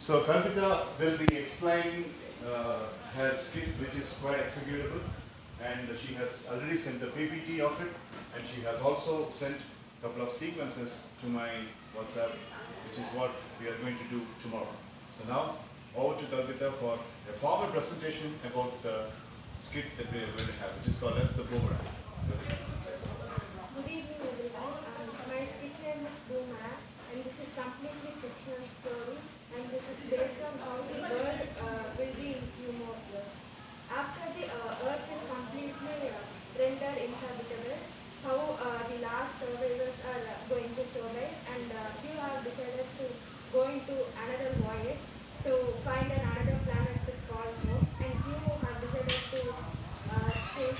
So Kalpita will be explaining her skit, which is quite executable, and she has already sent the PPT of it, and she has also sent a couple of sequences to my WhatsApp, which is what we are going to do tomorrow. So now, over to Kalpita for a formal presentation about the skit that we are going to have, which is called as the Boomerang. Good evening everyone. My skit name is Boomerang, and this is completely fictional story, and this is based on how the world will be in few more years. After the earth is completely rendered inhabitable, how the last survivors are going to survive, and few have decided to go into another voyage to find another planet to call home, and few have decided to stay.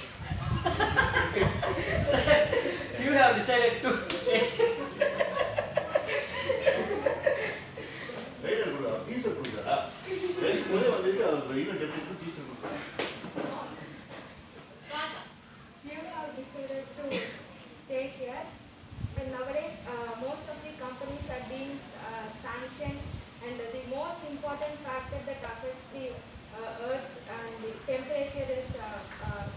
You have decided to stay. Trailer கொடுடா, teaser கொடுடா. பேசும்போதே வந்துட்டு அவர் event எப்படி இருக்கு teaser கொடுக்குறாங்க. Few have decided to stay here, and nowadays most of the companies are being sanctioned, and the most important factor that affects the earth and the temperature is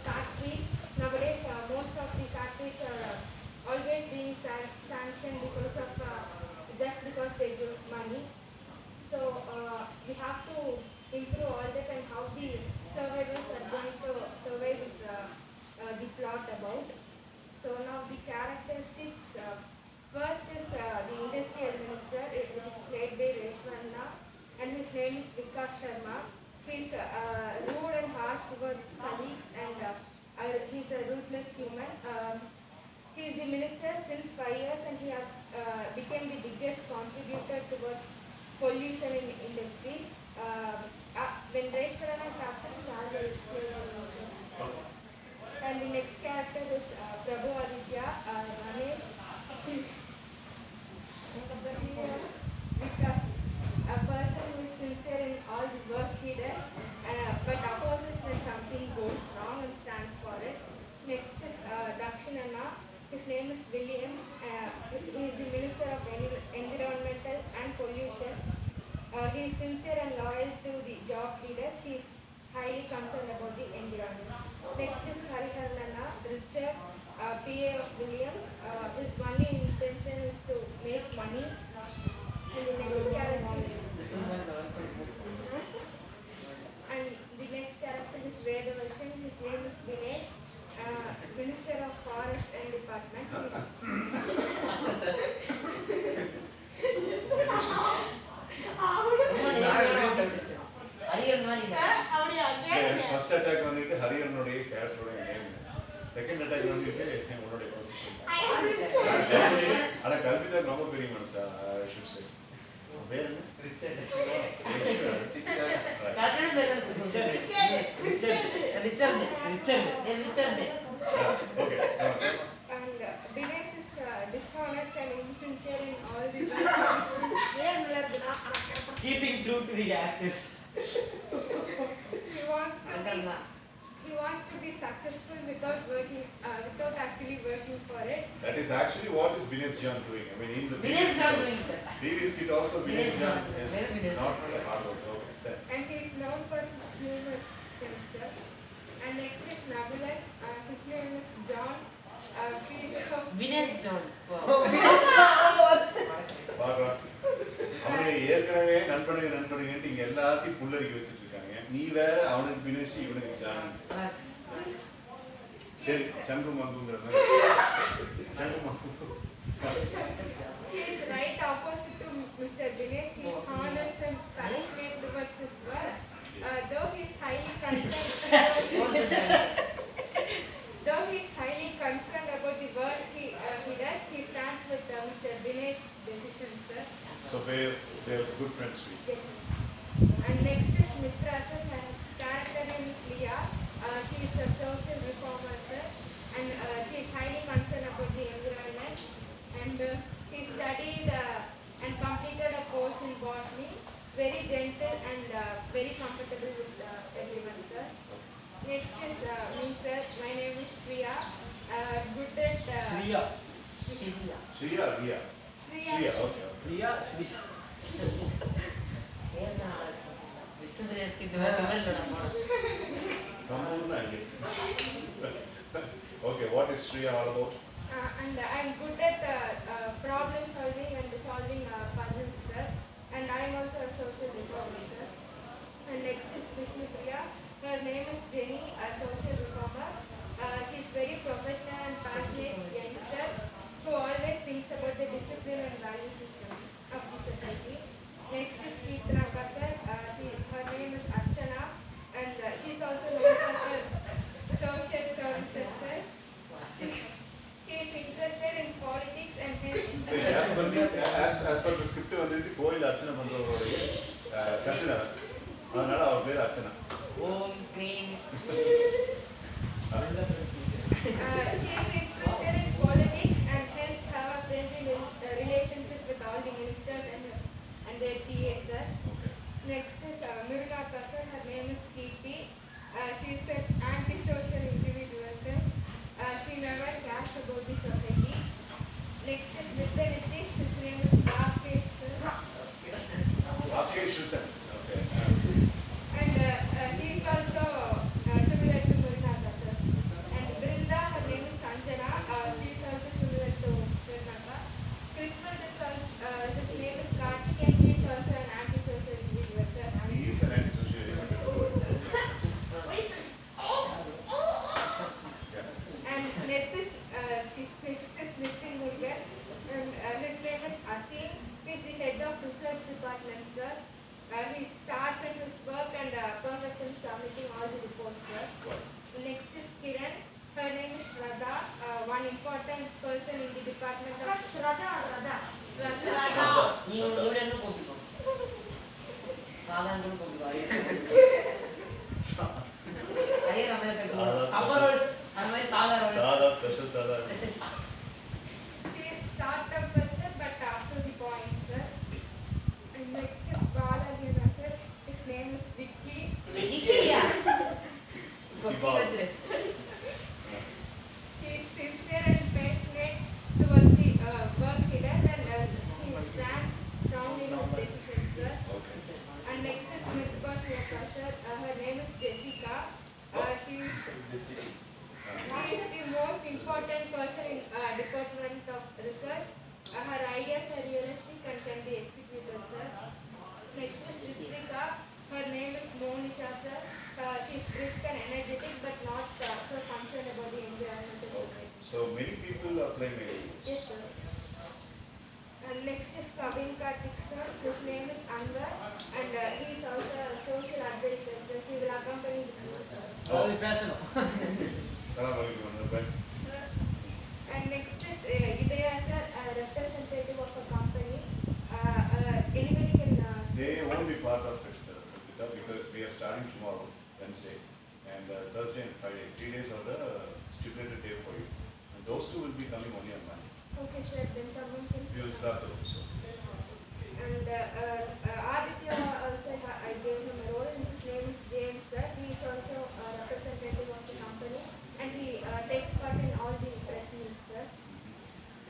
factories. Nowadays most of the factories are always being sanctioned because of just because they give money. So we have to improve all that, and how the survivors are going to survive is the plot about. So now the characteristics. First is the industrial minister, which is played by Reshwanna, and his name is Vikas Sharma. He is rude and harsh towards colleagues, and he is a ruthless human. He is the minister since 5 years, and he has become the biggest contributor towards pollution in industries. When Reshwanna is absent, Salva is minister. And the next character is Prabhu Aditya, Ramesh. Because a person who is sincere in all the work he does, but opposes when something goes wrong and stands for it. Next is Dakshinana. His name is Williams. He is the Minister of Environmental and Pollution. He is sincere and loyal to the job he does. He is highly concerned about the environment. Next is Hariharnana, Richard, PA of Williams. His only intention is to make money. And the next character is Vedavarsan. His name is Dinesh, Minister of Forest and Department. First attack வந்துட்டு ஹரியனுடைய கேரக்டரோட name, second attack வந்துட்டு உன்னுடைய position. ஆனா கல்பிதா ரொம்ப பெரிய மனுஷா, should say பேர் என்ன? Richard. Okay. And Dinesh is dishonest and insincere in all the Keeping true to the actors. He wants to be successful without working, without actually working for it. That is actually what is Binesh John doing. I mean, in the Binesh John doing, sir. previous kit also Binesh John is Where Binesh not John? for hard work. Okay. And he is known for his humor sense. And next is Nagulan. His name is John. Vinesh John. பாருடா, அவனை ஏற்கனவே நண்பனுங்க இங்க எல்லாத்தையும் புல்லரிக்க வச்சுட்டு இருக்காங்க. நீ வேற அவனுக்கு பினேஷ் இவனுக்கு ஜான். சரி, சங்கு மங்குங்கிற மாதிரி. சங்கு மங்கு. He is right opposite to Mr. Dinesh. He is honest and passionate towards his work. Though he is highly concerned about the work he does, he stands with Mr. Dinesh's decisions, sir. So they're good friends with you. Yes. And next is Mitra, sir. Her character name is Leah. She is a social reformer, sir, and she is highly concerned about the environment. And she studied and completed a course in botany. Very gentle and very comfortable with everyone, sir. Next is me, sir. My name is Shriya. Good at Shriya. Shriya, Ria. Shriya, okay. Shriya. And Krishna skit viral oda. Okay, what is Shreya all about? And I'm good at problem solving and solving puzzles, sir. And I'm also a social reformer, sir. And next is Vishnupriya. Her name is Jenny, a social reformer. She's very professional and passionate youngster who always thinks about the discipline and value system of the society. Next is Keerthanaka, sir. Her name is Archana, and she's also known for her social services, sir. She is interested in politics and hence as per the script வந்துட்டு கோயில் அர்ச்சனை பண்றவருடைய கசினா அதனால அவர் பேர் Archana. Om Cream. she is interested in politics and hence have a friendly relationship with all the ministers and their PAs, sir. Okay. Next is Murugappa, sir. Her name is Kirti. She is an antisocial individual, sir. She never cares about the society. Next is Mr. Nitish. His name is Rakesh, sir. Rakesh Rutan. Okay. And he is also similar to Murugappa, sir. And Brinda, her name is Sanjana. She is also similar to Murugappa. Krishnan is also, his name is Karthik, and he is also an antisocial individual, sir. He is an antisocial individual. And next is Nitin Murugan, and his name is Asim. He is the head of research department, sir. He started his work and perfect in submitting all the reports, sir. Next is Kiran. Her name is Shraddha, one important person in the department of Shraddha. ನೀವು ಇವರನ್ನು ಕೊಟ್ಟಿಕೋ ಸಾಧಾರಣ ಕೊಟ್ಟಿಕೋ ಅಯ್ಯ ರಮೇಶ್ ಸಬ್ಬರೋಸ್ ಅನ್ವಯ ಸಾಧಾರಣ Sada, special Sada. She is short tempered, sir, but up to the point, sir. And next is Balagina, sir. His name is Vicky. ವಿಕಿಯಾ ಕೊಟ್ಟಿ ವಜ್ರೆ He is sincere and passionate towards the work he does, and he stands strong in his decisions, sir. Okay. And next is Mitba Shweta, sir. Her name is Jessica. She is the most important person in Department of Research. Her ideas are realistic and can be executed, sir. Next is Ritvika. Her name is Monisha, sir. She is brisk and energetic, but not so concerned about the environmental society. So many people are playing videos. Yes, sir. And next is Kavin Karthik, sir. His name is Anwar, and he is also a social advisor, sir. He will accompany the group, sir. அது பேசணும். Salam alaikum, Anwar. Sir. And next is Idaya, sir, a representative of a company. Anybody can. They won't be part of this because we are starting tomorrow, Wednesday, and Thursday and Friday. 3 days are the stipulated day for you. And those two will be coming only on Monday. Okay, sir. Then someone can. We will start the room. So. And Aditya also, I gave him a role, and his name is James, sir. He is also a representative of the company, and he takes part in all the press meets, sir.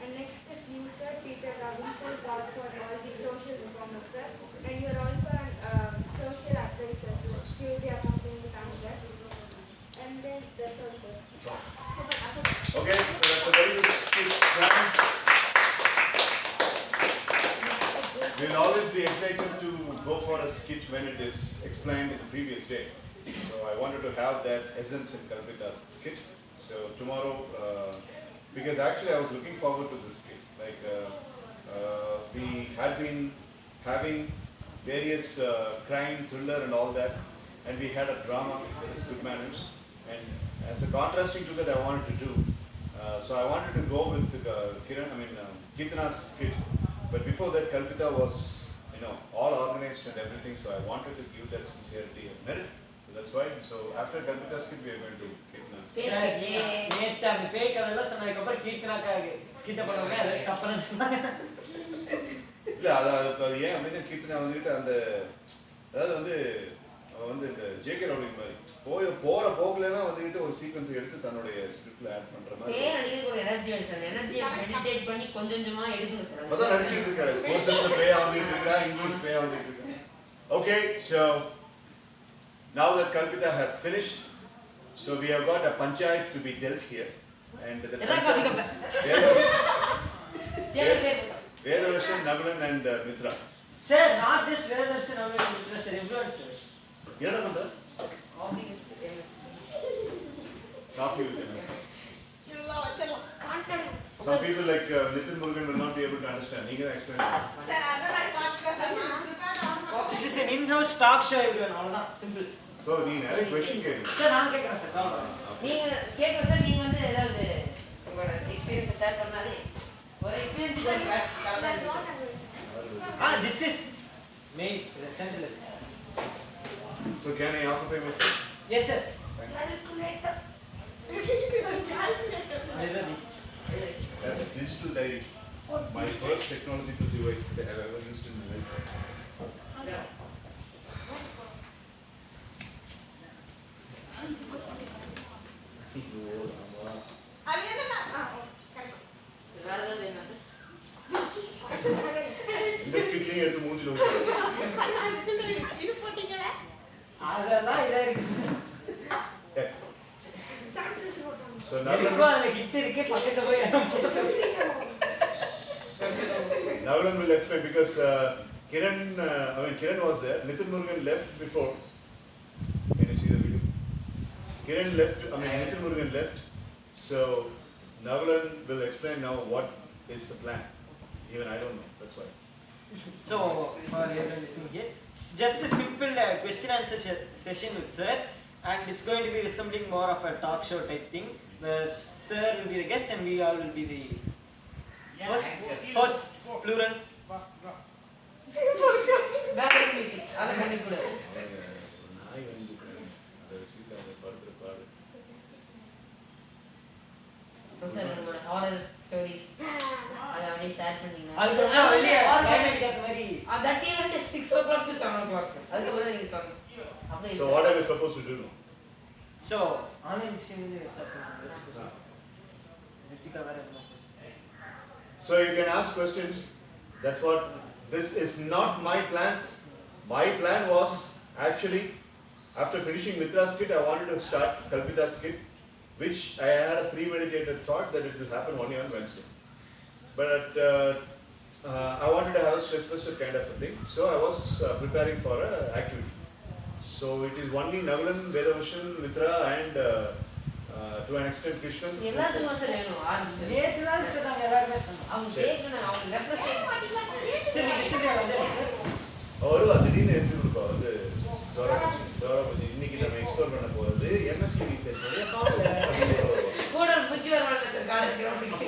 And next is you, sir, Peter Robinson, God for all the social reformers, sir. And you are also a social advisor, sir. You will be accompanying the candidate. And then that's all, sir. Okay, so that's a very good speech. We will always be excited to go for a skit when it is explained in the previous day. So I wanted to have that essence in Kalpita's skit. So tomorrow, because actually I was looking forward to this skit. Like we had been having various crime, thriller and all that, and we had a drama that is Good Manners. And as a contrasting to that, I wanted to do. So I wanted to go with Keerthana's skit. But before that, Kalpita was, all organized and everything. So I wanted to give that sincerity a merit. So that's why. So after Kalpita's skit, we are going to Keerthana's skit. நேத்து அந்த பேய் கதையெல்லாம் சொன்னதுக்கு அப்புறம் கீர்த்தனாக்காக ஸ்கிட்ட பண்ணுவாங்க அதை தப்புன்னு சொன்னாங்க. இல்ல அது ஏன் அப்படின்னா கீர்த்தனா வந்துட்டு அந்த அதாவது வந்து அவ வந்து இந்த ஜேகே ரவுலிங் மாதிரி போற போகலாம் வந்துட்டு ஒரு சீக்வன்ஸ் எடுத்து தன்னுடைய ஸ்கிரிப்ட்ல ஆட் பண்ற மாதிரி பேர் அடிக்கிறதுக்கு ஒரு எனர்ஜி வேணும் சார். எனர்ஜியை மெடிடேட் பண்ணி கொஞ்சம் கொஞ்சமா எடுக்கணும் சார். அதான் நடிச்சிட்டு இருக்காரு. ஸ்போர்ட்ஸ்ல பேயா வந்துட்டு இருக்கா, இங்கிலீஷ் பேயா வந்துட்டு இருக்கா. Okay, so now that Kalpita has finished, so we have got a panchayat to be dealt here. And the panchayat is Vedavarsan, Nagalan and Mitra. Sir, not just Vedavarsan, sir, everyone, sir. What is that? Coffee with MS. Some people like Nitin Murugan will not be able to understand. He can explain. This is an in-house talk show, everyone. All simple. So, you have a question? Sir, I'm getting sir. நீங்க கேக்குற sir நீங்க வந்து ஏதாவது உங்களோட experience share பண்ணாலே ஒரு experience This is main central. So, can I occupy myself? Yes, sir. That's a digital diary. My first technological device that I have ever used in my life. வேற ஏதாவது என்ன sir இந்த ஸ்கிட்லையும் எடுத்து மூஞ்சில ஊத்துறாரு. அதெல்லாம் இதா இருக்கு. Okay. So எனக்கு அதுல ஹிட் இருக்கு பக்கத்துல போய் Nagalan will explain because Kiran was there. Nitin Murugan left before. Can you see the video? Kiran left. Nitin Murugan left. So Nagalan will explain now what is the plan. Even I don't know. That's why. So, for everyone listening here, it's just a simple question answer session with sir, and it's going to be resembling more of a talk show type thing, where sir will be the guest and we all will be the host, plural. Background music அத பண்ணி கூட நாய் வந்து அந்த சீட்டாவை படுத்துற பாடு. Sir உங்களோட horror stories அத அப்படியே ஷேர் பண்ணீங்க அதுக்கப்புறம் வெளியே கிளைமேட் ஏத்த மாதிரி that event is 6 o'clock to 7 o'clock sir அதுக்கப்புறம் நீங்க சொல்லுங்க அப்படியே So what are we supposed to do now? so online stream start பண்ணலாம். Ritika வேற என்ன So you can ask questions. That's what. This is not my plan. My plan was actually after finishing Mitra's skit, I wanted to start Kalpita's skit, which I had a premeditated thought that it will happen only on Wednesday. But I wanted to have a stress-buster kind of a thing, so I was preparing for an activity. So it is only Nagalan, Vedavarsan, Mitra, and to an extent Krishnan. எல்லாத்துக்கும் sir வேணும் artist நேத்து தான் sir நாங்க எல்லாரும் சொன்னோம். அவங்க கேக்கணும் அவங்க ரெப்ரசன்ட் சரி நீங்க விஷயம் வந்து சார் வருவா திடீர்னு எப்படி கொடுப்பா வந்து தோரா இன்னைக்கு நம்ம எக்ஸ்ப்ளோர் பண்ண போகிறது எம்எஸ்டி செட் கூட புத்தி வரமாட்டேன் சார் காலேஜ் கிரவுண்டுக்கு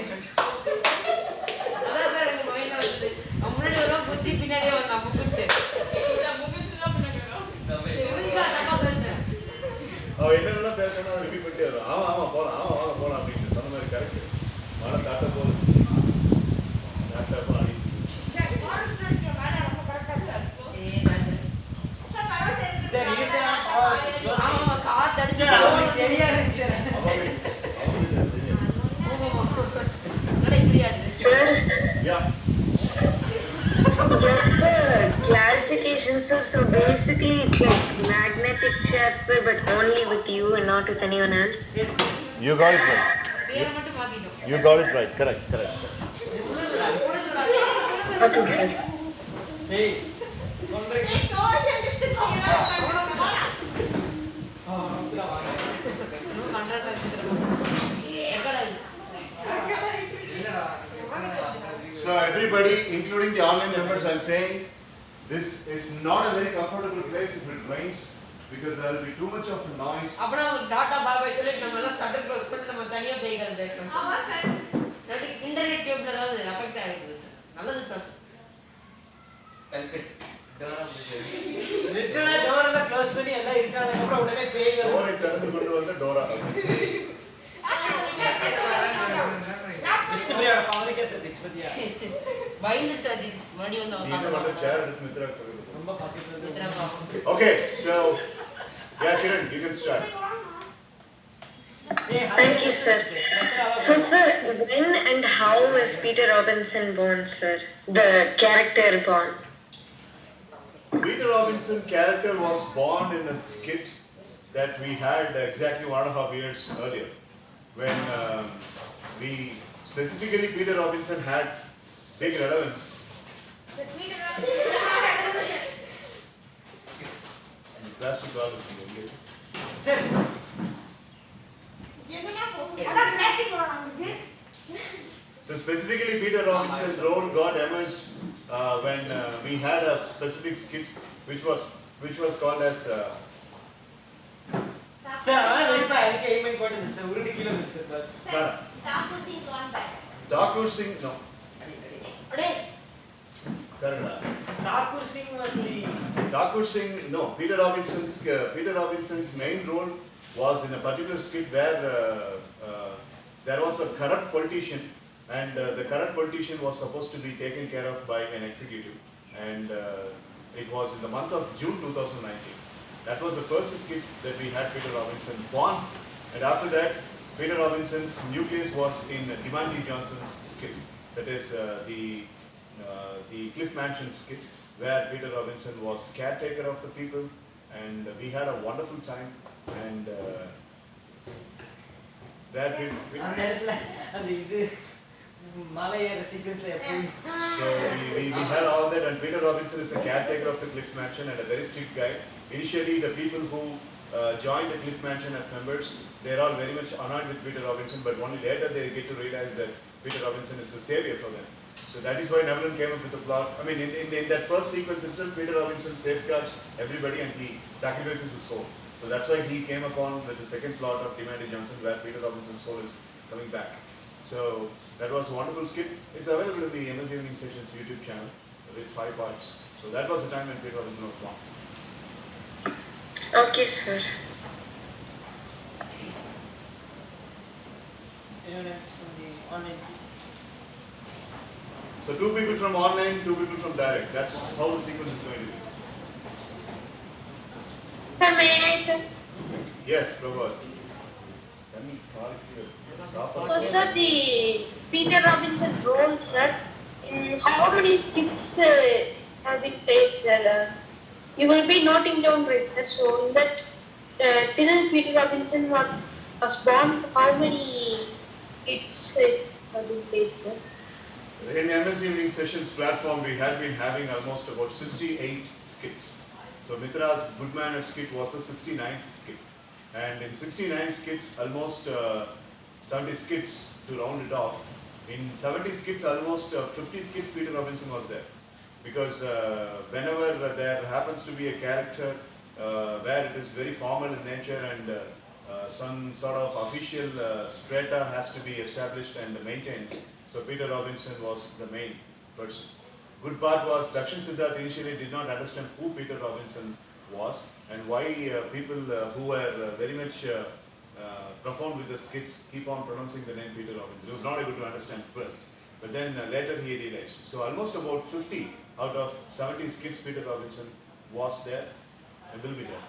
அதான் சார் எனக்கு மைண்ட்ல வந்து முன்னாடி வரும் புத்தி பின்னாடியே வந்தான் முகுத்து அவன் என்னென்னலாம் பேசணும் ரிப்பீட் பண்ணிட்டே வரும் ஆமாம் ஆமாம் போகலாம் ஆமாம் வாங்க போகலாம் அப்படின்னு சொன்ன மாதிரி கரெக்ட் மழை காட்ட போகுது லேப்டாப் ஆடி சரி இதுக்கு ஆமா காத்து அடிச்சு சார் அவங்களுக்கு தெரியாது சார் இப்படி ஆடுது Sir, yeah just clarification, sir. So basically, it's like magnetic chairs, sir, but only with you and not with anyone else. Yes you got it right பேரை மட்டும் மாத்திட்டோம் you got it right correct correct Okay, sir. ஏய் கொன்றைக்கு இன்னும் contract வச்சிருக்கோம் எக்கடா So everybody, including the online members, I'm saying this is not a very comfortable place if it rains because there will be too much of noise. அப்புறம் டாடா பாய் சொல்லிட்டு நம்ம எல்லாம் shutter close பண்ணி நம்ம தனியா போய் கதை பேசணும் இல்லாட்டி இன்டர்நெட் கேபிள் ஏதாவது அஃபெக்ட் ஆகிடுது சார் நல்லது தான் லிட்டரலா டோர் எல்லாம் க்ளோஸ் பண்ணி எல்லாம் இருக்காங்க அப்புறம் உடனே பேய் வரும் டோரை திறந்து கொண்டு வந்த டோரா. மிஸ்டர் பிரியாட பவனுக்கே சார் எக்ஸ்பெக்டியா பயந்து சார் மறுபடி வந்து நீ என்ன பண்ண சேர் எடுத்து மித்ரா கொடுக்குது. ரொம்ப பக்கத்துல Okay, so yeah, Kiran, you can start. Thank you, sir. So, sir, when and how was Peter Robinson born, sir? The character born? Peter Robinson character was born in a skit that we had exactly 1.5 years earlier, when we specifically Peter Robinson had big relevance. The Peter Robinson. Plastic Robinson. Sir, So specifically Peter Robinson's role got emerged when we had a specific skit which was called as sir, ಅದಕ್ಕೆ aim ಕೊಟ್ಟಿದ್ದೀನಿ sir, ಉರುಳಿ kilo sir. Thakur Singh, no, ಅಡೆ Karna. Thakur Singh was the Thakur Singh, no, Peter Robinson's main role was in a particular skit where there was a corrupt politician, and the corrupt politician was supposed to be taken care of by an executive, and it was in the month of June 2019. That was the first skit that we had Peter Robinson born, and after that Peter Robinson's nucleus was in Dimandi Johnson's skit, that is the Cliff Mansion skit, where Peter Robinson was caretaker of the people, and we had a wonderful time, and that அந்த இடத்துல அந்த இது மலை ஏற சீக்வன்ஸ்ல எப்பவும் so we had all that, and Peter Robinson is a caretaker of the Cliff Mansion and a very strict guy. Initially the people who joined the Cliff Mansion as members, they're all very much annoyed with Peter Robinson, but only later they get to realize that Peter Robinson is a savior for them. So that is why Neville came up with the plot. I mean, in that first sequence itself, Peter Robinson safeguards everybody and he sacrifices his soul. So that's why he came upon with the second plot of Dimandi Johnson, where Peter Robinson's soul is coming back. So that was a wonderful skit. It's available in the MS Evening Sessions YouTube channel with 5 parts. So that was the time when Peter Robinson was born. Okay, sir. anyone else from the online? So 2 people from online, 2 people from direct. That's how the sequence is going to be. Sir, may I, sir? Yes, Prabhat. Can we call it here? So, sir, the Peter Robinson role, sir, how many skits have been played, sir? You will be noting down, right, sir? So, in that, till Peter Robinson was born, how many skits have been played, sir? In MS Evening Sessions platform, we had been having almost about 68 skits. So Mitra's Good Mannered skit was the 69th skit. And in 69 skits, almost 70 skits to round it off. In 70 skits, almost 50 skits, Peter Robinson was there. Because whenever there happens to be a character where it is very formal in nature and some sort of official strata has to be established and maintained, so Peter Robinson was the main person. Good part was Dakshin Siddharth initially did not understand who Peter Robinson was and why people who were very much profound with the skits keep on pronouncing the name Peter Robinson. He was not able to understand first, but then later he realized. So almost about 50 out of 70 skits Peter Robinson was there and will be there.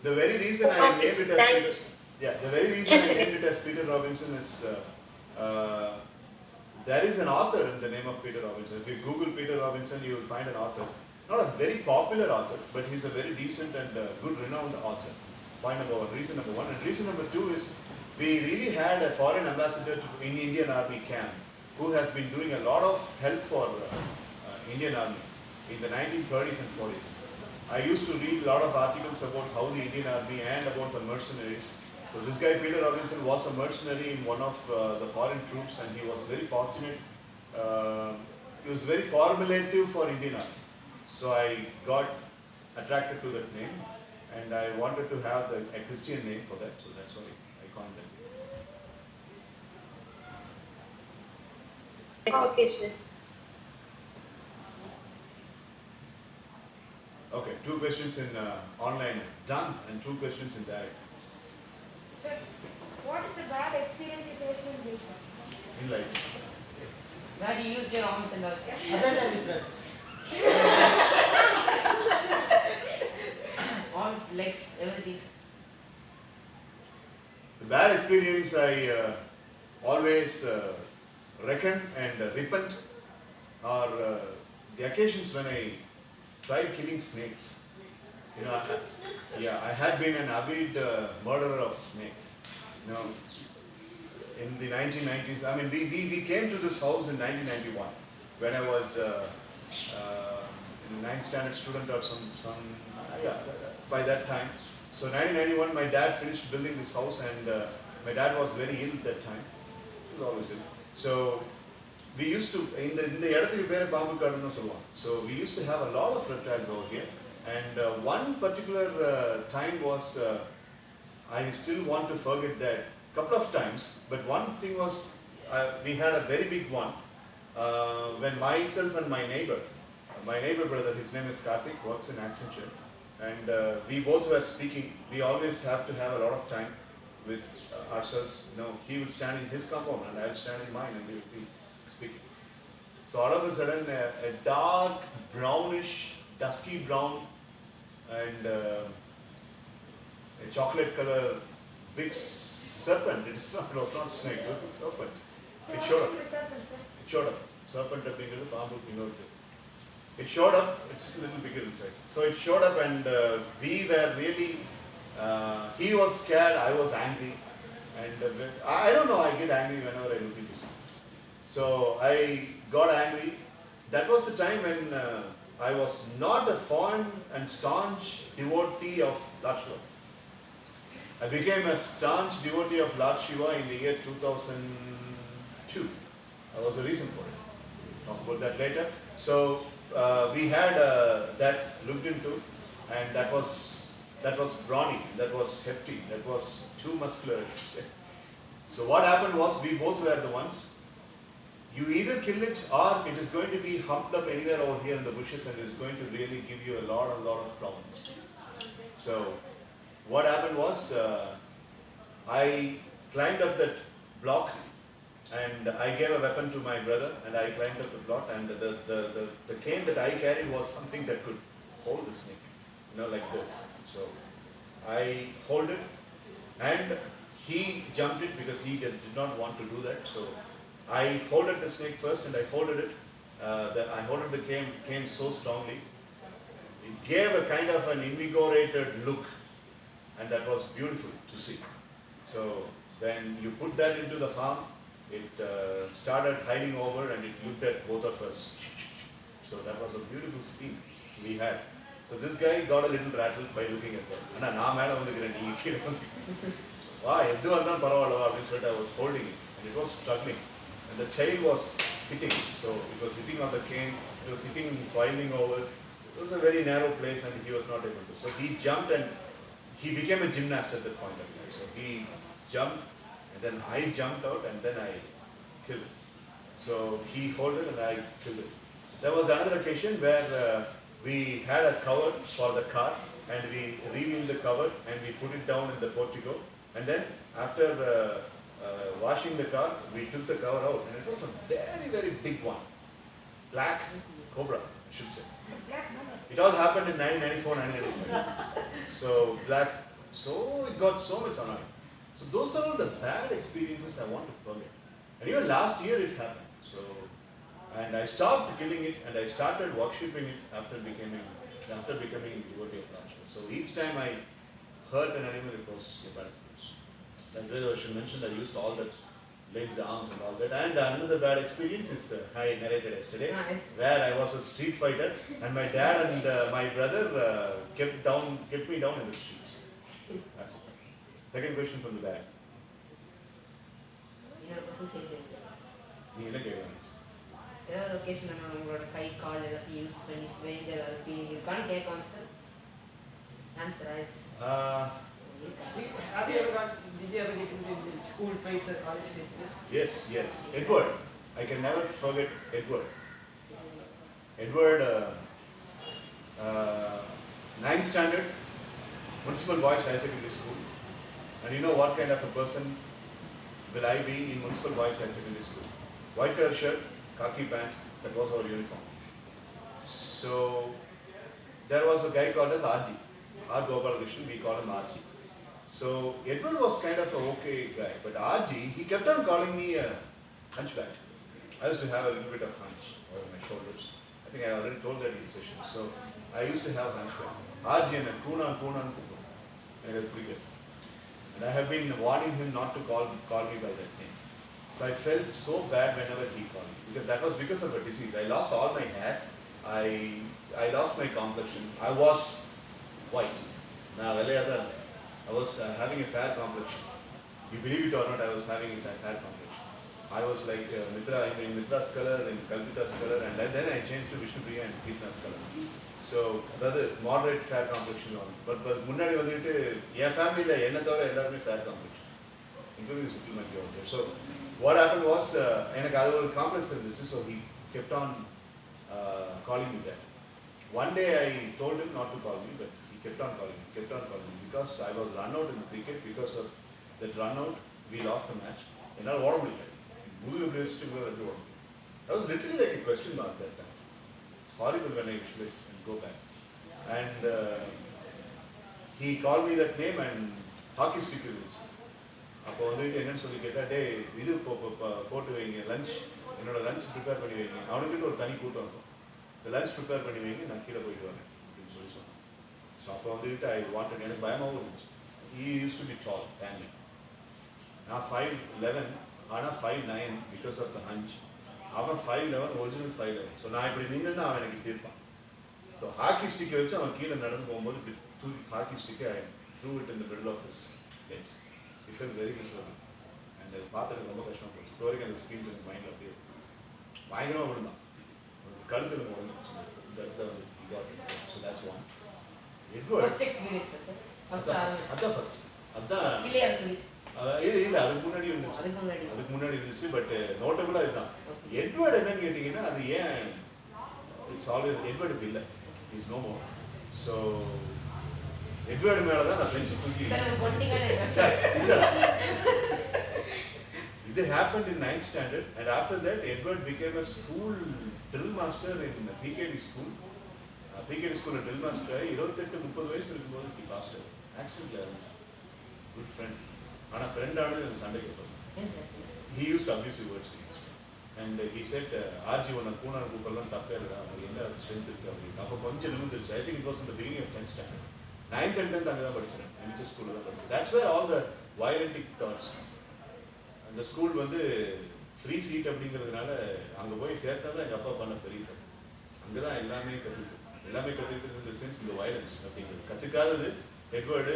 The very reason I named it as Peter, the very reason I named it as Peter Robinson is there is an author in the name of Peter Robinson. If you Google Peter Robinson, you will find an author. Not a very popular author, but he's a very decent and good renowned author. Point number 1, reason number 1. And reason number 2 is we really had a foreign ambassador in Indian Army camp who has been doing a lot of help for Indian Army in the 1930s and 40s. I used to read a lot of articles about how the Indian Army and about the mercenaries. So this guy Peter Robinson was a mercenary in one of the foreign troops, and he was very fortunate. He was very formulative for Indian Army. So I got attracted to that name, and I wanted to have a Christian name for that. So that's why I coined that. Okay, sir. Okay, 2 questions in online done, and 2 questions in direct. Sir, what is the bad experience you faced in this? In life. that you used your arms and also. Other than Mitra, sir. Arms, legs, everything. The bad experience I always reckon and repent are the occasions when I tried killing snakes. You know, I had been an avid murderer of snakes. You know, in the 1990s, I mean, we came to this house in 1991 when I was in 9th standard student or by that time. So 1991, my dad finished building this house, and my dad was very ill that time. He was always ill. So we used to, in the இடத்துக்கு பேரு பாம்பு காடுன்னு சொல்லுவாங்க. So we used to have a lot of reptiles over here. And one particular time was, I still want to forget that, couple of times, but one thing was, we had a very big one, when myself and my neighbor brother, his name is Karthik, works in Accenture, and we both were speaking. We always have to have a lot of time with ourselves. You know, he will stand in his compound and I will stand in mine, and we will be speaking. So all of a sudden, a dark brownish, dusky brown, and a chocolate color big serpent. It was not snake, it was a serpent. It showed up. Serpent அப்படிங்கிறது பாம்புக்கு இன்னொரு. It showed up. It's a little bigger in size. So it showed up, and we were really. He was scared. I was angry, and I don't know. I get angry whenever I look into things. So I got angry. That was the time when I was not a fond and staunch devotee of Lord Shiva. I became a staunch devotee of Lord Shiva in the year 2002. There was a reason for it. Talk about that later. So we had that looked into, and that was brawny, that was hefty, that was too muscular, I should say. So what happened was, we both were the ones. You either kill it, or it is going to be humped up anywhere over here in the bushes, and it is going to really give you a lot of problems. So what happened was, I climbed up that block, and I gave a weapon to my brother, and I climbed up the block, and the cane that I carried was something that could hold the snake, you know, like this. So I hold it, and he jumped it because he did not want to do that. So I holded the snake first, and I holded it. I holded the cane so strongly. It gave a kind of an invigorated look, and that was beautiful to see. So when you put that into the farm, it started hiding over, and it looked at both of us. So that was a beautiful scene we had. So this guy got a little rattled by looking at that. And நான் மேல வந்துக்கிறேன், நீ கீழே வந்து. வா, எது வந்தாலும் பரவாயில்ல அப்படின்னு சொல்லிட்டு I was holding it, and it was struggling. And the tail was hitting, so it was hitting on the cane, it was hitting, swirling over. It was a very narrow place, and he was not able to. So he jumped, and he became a gymnast at that point of time. So he jumped, and then I jumped out, and then I killed it. So he held it, and I killed it. There was another occasion where we had a cover for the car, and we revealed the cover, and we put it down in the portico, and then after washing the car, we took the cover out, and it was a very big one, black cobra, I should say. It all happened in 1994, 1995. So black, so it got so much annoying. So those are all the bad experiences I want to forget. And even last year it happened. So, and I stopped killing it, and I started worshipping it after becoming devotee of Lord Shiva. So each time I hurt an animal, it was a bad experience. That's why I should mention that I used all the legs, the arms, and all that. And another bad experience is I narrated yesterday, where I was a street fighter, and my dad and my brother kept me down in the streets. That's it. Second question from the back. இன்னொரு question செய்யுங்க. நீ என்ன கேட்கணும்? ஏதாவது occasion உங்களோட கை கால் எல்லாத்தையும் use பண்ணி strange ஏதாவது ஃபீலிங் இருக்கான்னு கேட்கலாம் சார். ஆன்சர் ஆயிடுச்சு. Did you ever get into school fights or college fights? Yes. Edward. I can never forget Edward. Edward, 9th standard, Municipal Boys High Secondary School. And you know what kind of a person will I be in Municipal Boys High Secondary School? White color shirt, khaki pant, that was our uniform. So there was a guy called as RG, R. Gopalakrishnan, we call him RG. So Edward was kind of an okay guy, but RG, he kept on calling me a hunchback. I used to have a little bit of hunch over my shoulders, I think I already told that in the session. So I used to have hunchback. RG and Kuna கூப்பிடும். எனக்கு பிடிக்காது. And I have been warning him not to call me by that name. So I felt so bad whenever he called me, because that was because of a disease. I lost all my hair. I lost my complexion. I was white. Now I was having a fair complexion. You believe it or not, I was having a fair complexion. I was like Mitra in Mitra's color, in Kalpita's color, and then I changed to Vishnu Priya and Kirtana's color. So that is moderate fair complexion on. But முன்னாடி வந்துட்டு என் ஃபேமிலியில என்ன தவிர எல்லாருமே fair complexion, including the settlement out there. So what happened was எனக்கு அது ஒரு complex இருந்துச்சு. So he kept on calling me that. One day I told him not to call me, but he kept on calling me because I was run out in the cricket. Because of that run out, we lost the match. என்னால் ஓட முடியல. முதுகு எப்படி வச்சுட்டு ஓட முடியல. That was literally like a question mark that time. It's horrible when I visualize and go back. And he called me that name and hockey stick இருந்துச்சு. அப்போ வந்துட்டு என்னன்னு சொல்லி கேட்டால், டே இது போட்டு வைங்க, லஞ்ச் என்னோட லஞ்ச் ப்ரிப்பேர் பண்ணி வைங்க. அவனுக்கிட்ட ஒரு தனி கூட்டம் இருக்கும். இந்த லஞ்ச் ப்ரிப்பேர் பண்ணி வைங்க, நான் கீழே போயிட்டு வரேன் அப்படின்னு சொல்லி சொன்னேன். ஸோ அப்போ வந்துட்டு ஐ வாண்டட், எனக்கு பயமாகவும் இருந்துச்சு. He used to be tall than me. நான் 5'11", ஆனால் 5'9" because of the hunch. அவன் 5'11", ஒரிஜினல் 5'11". ஸோ நான் இப்படி நின்றுன்னா அவன் எனக்கு இப்படி இருப்பான். ஸோ ஹாக்கி ஸ்டிக்கை வச்சு அவன் கீழே நடந்து போகும்போது இப்படி தூக்கி ஹாக்கி ஸ்டிக்கை I threw it in the middle of his legs. It felt very miserable. And அது பார்த்துட்டு ரொம்ப கஷ்டமாக போச்சு. இப்போ வரைக்கும் அந்த ஸ்க்ரீன்ஸ் எனக்கு மைண்டில் அப்படியே பயங்கரமாக விழுந்தான். கழுத்தில் விழுந்துச்சு. So that's one. First experience sir. அதான் இல்லை அதுக்கு முன்னாடி இருந்துச்சு. பட் நோட்டபுளாக இதுதான். எட்வர்ட் என்னன்னு கேட்டிங்கன்னா, அது ஏன் இட்ஸ் ஆல்வேஸ் எட்வர்டுக்கு இல்லை, is no more. So Edward மேலே தான் நான் செஞ்சு தூக்கி இது happened in 9th standard, and after that Edward became a school drill master in PKD school. PKD school drill master 28-30 வயசு இருக்கும்போது he passed away. Accidentally. Good friend. ஆனால் friend ஆனது எனக்கு சண்டை கேட்பாங்க. He used abusive words to me. And he said, RG உன்னை கூணான கூப்பெல்லாம் தப்பே இல்லைடா, அவங்களுக்கு என்ன ஸ்ட்ரென்த் இருக்குது அப்படின்னு. அப்போ கொஞ்சம் நிமிந்துருச்சு. I think it was in the beginning of 10th standard. 9th and 10th அங்கே தான் படித்தேன். எம்ஜி ஸ்கூலில் தான் படித்தேன். That's where all the violentic thoughts. அந்த ஸ்கூல் வந்து ஃப்ரீ சீட் அப்படிங்கிறதுனால அங்கே போய் சேர்த்தா தான் எங்கள் அப்பா பண்ண பெரிய தப்பு. அங்கே தான் எல்லாமே கற்றுக்கிட்டு இந்த சென்ஸ் இந்த வயலன்ஸ் அப்படிங்கிறது கற்றுக்காதது. எட்வர்டு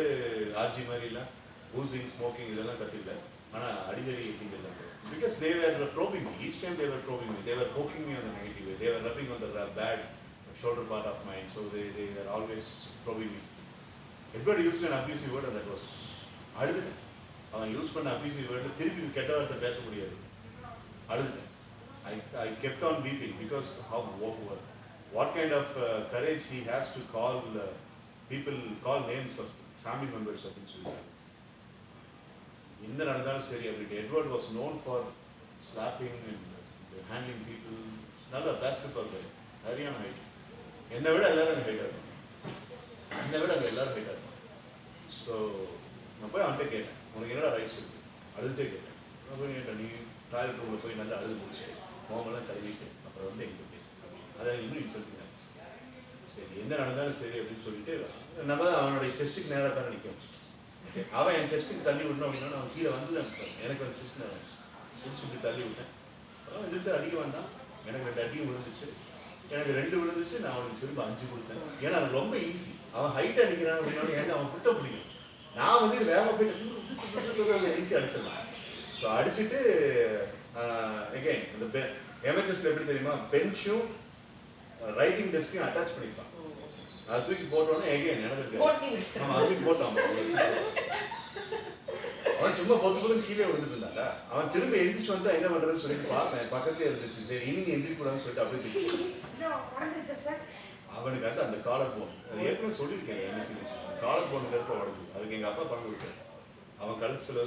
ஆர்ஜி மாதிரிலாம் ஊசிங் ஸ்மோக்கிங் இதெல்லாம் கற்றுக்கல. ஆனால் அடிக்கடி அப்படிங்கிறது because they were probing me. Each time they were probing me. They were poking me on the negative way. They were rubbing on the bad shoulder part of mine. So they were always probing me. Edward used an abusive word and that was அழுதுட்டேன். அவன் use பண்ண abusive word திருப்பி கெட்ட வார்த்தை பேச முடியாது. அழுதுட்டேன். I kept on weeping because what kind of courage he has to call people, call names of family members அப்படின்னு சொல்லி. என்ன நடந்தாலும் சரி அப்படி. Edward was known for slapping and handling people. நல்ல பேஸ்கெட்பால் பிளேயர், சரியான ஹைட். என்னை விட எல்லாரும் எனக்கு ஹைட்டாக இருக்கும். என்னை விட அங்கே எல்லாரும் ஹைட்டாக இருக்கும். ஸோ நான் போய் அவன்கிட்ட கேட்டேன், உனக்கு என்னடா ரைட்ஸ் இருக்குது? அழுதுகிட்டே கேட்டேன். நான் போய் கேட்டேன், நீ டாய்லெட் ரூமில் போய் நல்லா அழுது முடிச்சுட்டு மோமெல்லாம் கழுவிட்டு அப்புறம் வந்து எங்கிட்ட பேசு. அதை இன்னும் இன்சல்ட்டிங்க. சரி என்ன நடந்தாலும் சரி அப்படின்னு சொல்லிட்டு நம்ம தான் அவனுடைய செஸ்ட்டுக்கு நேராக தானே நிற்கும். அவன் என் செஸ்ட்டுக்கு தள்ளி விடணும் அப்படின்னா அவன் கீழே வந்து தான் எனக்கு அந்த செஸ்ட் நேரம் சொல்லி தள்ளி விட்டேன். அப்புறம் எதிர்த்து அடிக்க வந்தான். எனக்கு 2 அடியும் விழுந்துச்சு. எனக்கு 2 விழுந்துச்சு. நான் அவனுக்கு திரும்ப 5 கொடுத்தேன். ஏன்னா அது ரொம்ப ஈஸி. அவன் ஹைட்டாக அடிக்கிறான் அப்படின்னாலும் ஏன்னா அவன் குட்ட பிடிக்கும். நான் வந்து வேகமாக போயிட்டு ஈஸியாக அடிச்சிடலாம். ஸோ அடிச்சுட்டு எகைன் இந்த எம்ஹெச்எஸ்ல எப்படி தெரியுமா, பெஞ்சும் ரைட்டிங் டெஸ்க்கையும் அட்டாச் பண்ணிப்பான். அது தூக்கி போட்டோன்னே எகைன் எனக்கு ஆமாம் அது தூக்கி போட்டான். அவன் சும்மா பொத்து கீழே விழுந்துட்டு இருந்தாங்க. அவன் திரும்ப எந்திரிச்சு வந்தா என்ன பண்றதுன்னு சொல்லிட்டு பார்த்தேன். பக்கத்துலேயே இருந்துச்சு. சரி இனி எந்திரிக்கூடாதுன்னு சொல்லிட்டு அப்படியே அவனுக்கு வந்து அந்த காலர் போன் அது ஏற்கனவே சொல்லியிருக்கேன். காலர் போனுக்கு இருக்க உடம்பு அதுக்கு எங்கள் அப்பா பண்ண விட்டார். அவன் கழுத்துல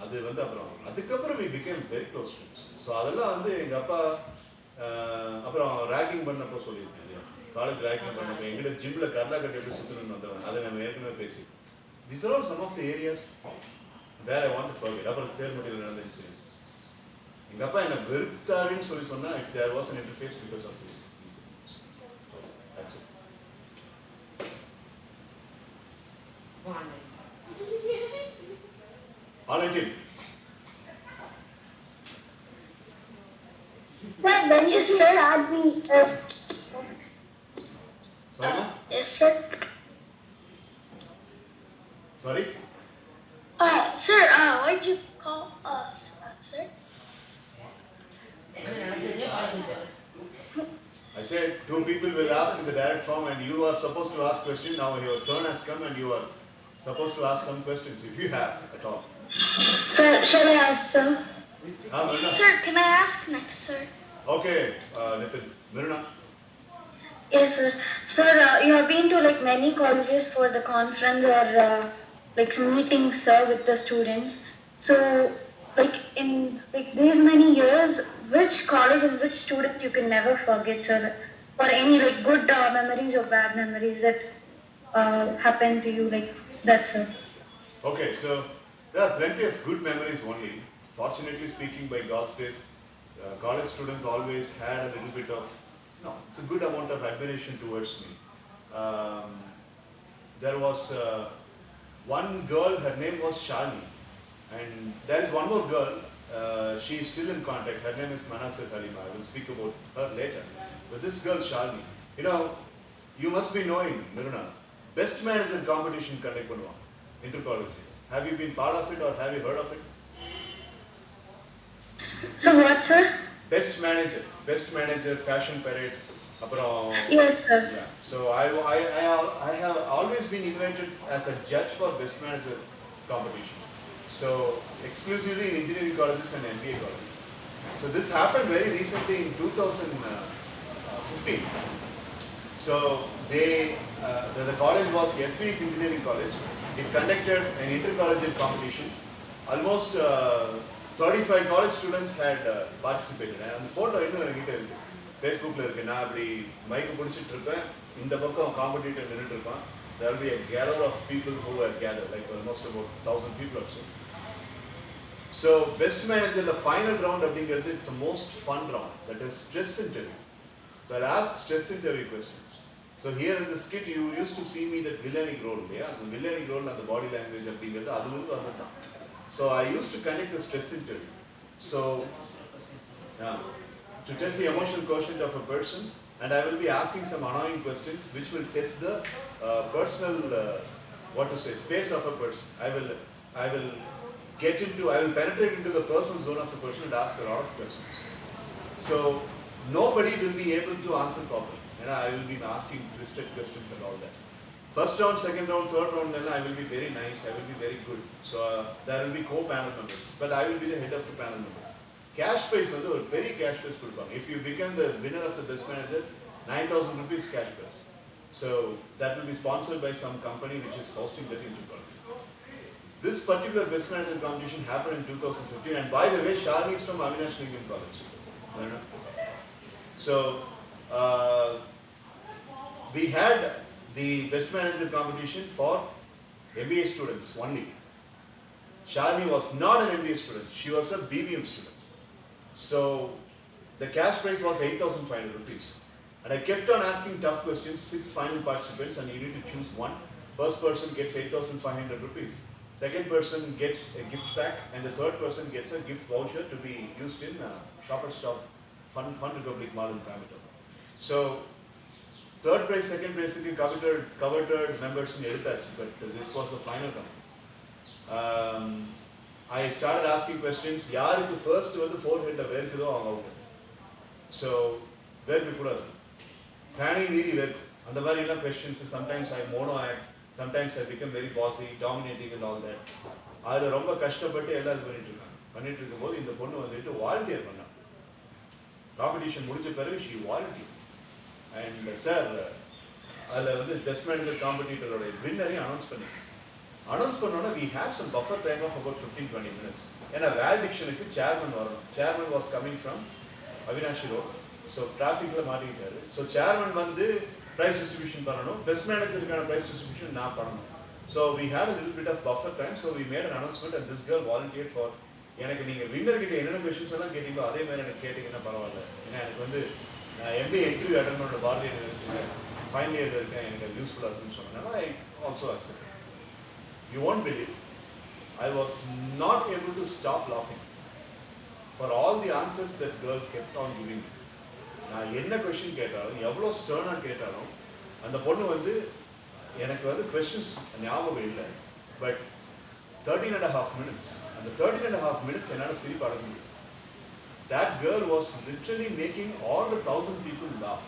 அது வந்து அப்புறம் அதுக்கப்புறம் we became very close friends. So அதெல்லாம் வந்து எங்கள் அப்பா அப்புறம் ரேக்கிங் பண்ணப்போ சொல்லியிருக்கேன் இல்லையா, காலேஜ் ரேக்கிங் பண்ணப்போ எங்கிட்ட ஜிம்மில் கர்லா கட்டி எப்படி சுற்றணும்னு வந்தவன் அதை நம்ம ஏற்கனவே பேசி. These are all some of the areas where I want to forget. அப்புறம் தேர்மட்டியில் நடந்த இன்சிடென்ட் எங்கள் அப்பா என்னை வெறுத்தாருன்னு சொல்லி சொன்னால் if there was an interface because of this reason. So, that's it. Online team. Sir, when you sir asked me, Sorry, ma? yes, sir. Sorry? Sir, why'd you call us, sir? I said two people will ask in the direct form and you are supposed to ask question. Now your turn has come and you are supposed to ask some questions if you have at all. Sir, shall I ask, sir? Miruna. Sir, can I ask next, sir? Okay, Nitin. Miruna. Yes, sir. Sir, you have been to like many colleges for the conference or like some meetings, sir, with the students. So, like in like these many years, which college and which student you can never forget, sir? Or any like good memories or bad memories that happened to you, like that, sir? Okay, so there are plenty of good memories only. Fortunately speaking, by God's grace, college students always had a little bit of, it's a good amount of admiration towards me. There was one girl, her name was Shalini, and there is one more girl, she is still in contact, her name is Manasir Halima, I will speak about her later. But this girl, Shalini, you must be knowing, Miruna, best manager competition conduct பண்ணுவாங்க inter-college. Have you been part of it or have you heard of it? So what, sir? Best manager, fashion parade. Yes, sir. Yeah. So I have always been invited as a judge for best manager competition. So exclusively in engineering colleges and MBA colleges. So this happened very recently in 2015. So the college was SV's Engineering College. It conducted an inter-collegiate competition. Almost 35 college students had participated. And the photo இன்னும் என்கிட்ட இருக்கு. Facebookல இருக்கு. நான் அப்படி mic பிடிச்சிட்டு இருப்பேன். இந்த பக்கம் காம்படிட்டர் நின்னுட்டு இருப்பான். There will be a gather of people who were gathered, like almost about 1,000 people or so. So best manager, the final round அப்படிங்கிறது it's the most fun round. That is stress interview. So I'll ask stress interview questions. So here in the skit you used to see me that villainic role, yeah? So villainic role and the body language அப்படிங்கிறது அது வந்து வந்துட்டான். So I used to conduct a stress interview. So to test the emotional quotient of a person, and I will be asking some annoying questions which will test the personal, space of a person. I will penetrate into the personal zone of the person and ask a lot of questions. So nobody will be able to answer properly. And I will be asking twisted questions and all that. First round, second round, third round, then I will be very nice, I will be very good. So there will be co-panel members, but I will be the head of the panel member. Cash prize வந்து ஒரு பெரிய cash prize கொடுப்பாங்க. If you become the winner of the best manager, 9,000 rupees cash prize. So that will be sponsored by some company which is hosting that inter-college. This particular best manager competition happened in 2015, and by the way, Shalini is from Avinash Lincoln College. So we had the best manager competition for MBA students only. Shalini was not an MBA student, she was a BBM student. So the cash prize was 8,500 rupees. And I kept on asking tough questions, 6 final participants, and you need to choose one. First person gets 8,500 rupees. Second person gets a gift pack, and the third person gets a gift voucher to be used in Shoppers Stop Fun Republic Mall in Coimbatore. So third prize, second prize, coveted members in Edutach, but this was the final round. I started asking questions. யாருக்கு first வந்து forehead வேர்க்குதோ அவங்க out. So வேர்க்கு கூடாது. Fanny மீறி வேர்க்கு. அந்த மாதிரி எல்லாம் questions. Sometimes I mono act. Sometimes I become very bossy, dominating and all that. அதில் ரொம்ப கஷ்டப்பட்டு எல்லாம் இது பண்ணிட்டு இருக்காங்க. பண்ணிட்டு இருக்கும்போது இந்த பொண்ணு வந்துட்டு வாலண்டியர் பண்ணா. காம்படிஷன் முடிஞ்ச பிறகு she volunteered. And sir, அதில் வந்து பெஸ்ட் மேனேஜர் காம்படிட்டரோட வின்னரையும் அனௌன்ஸ் பண்ணோன்னா we had some buffer time of about 15-20 minutes. ஏன்னா வேல்டிக்ஷனுக்கு சேர்மன் வரணும். Chairman was coming from Avinashi road. So டிராஃபிக்கில் மாட்டிக்கிட்டாரு. ஸோ சேர்மன் வந்து ப்ரைஸ் டிஸ்ட்ரிபியூஷன் பண்ணணும், பெஸ்ட் மேனேஜருக்கான ப்ரைஸ் டிஸ்ட்ரிபியூஷன் நான் பண்ணணும். So we had a little bit of buffer time, so we made an announcement and this girl volunteered for எனக்கு நீங்கள் winner கிட்ட என்னென்ன கொஷின்ஸ் எல்லாம் கேட்டீங்களோ அதே மாதிரி எனக்கு கேட்டிங்கன்னா பரவாயில்ல. ஏன்னா எனக்கு வந்து நான் எம்பிஏ இன்டர்வியூ அட்டன் பண்ண பாரதிய யூனிவர்சிட்டியில் ஃபைனல் இயரில் இருக்கேன், எனக்கு அது யூஸ்ஃபுல்லாக இருக்குன்னு சொன்னேன்னா I also accept. You want believe I was not able to stop laughing for all the answers that girl kept on giving me. நான் என்ன கொஷின் கேட்டாலும் எவ்வளோ ஸ்டர்னாக கேட்டாலும் அந்த பொண்ணு வந்து எனக்கு வந்து கொஷின்ஸ் ஞாபகம் இல்லை, பட் 13.5 minutes அந்த 13.5 minutes என்னால் சிரிப்பு அடங்க முடியும். That girl was literally making all the 1,000 people laugh.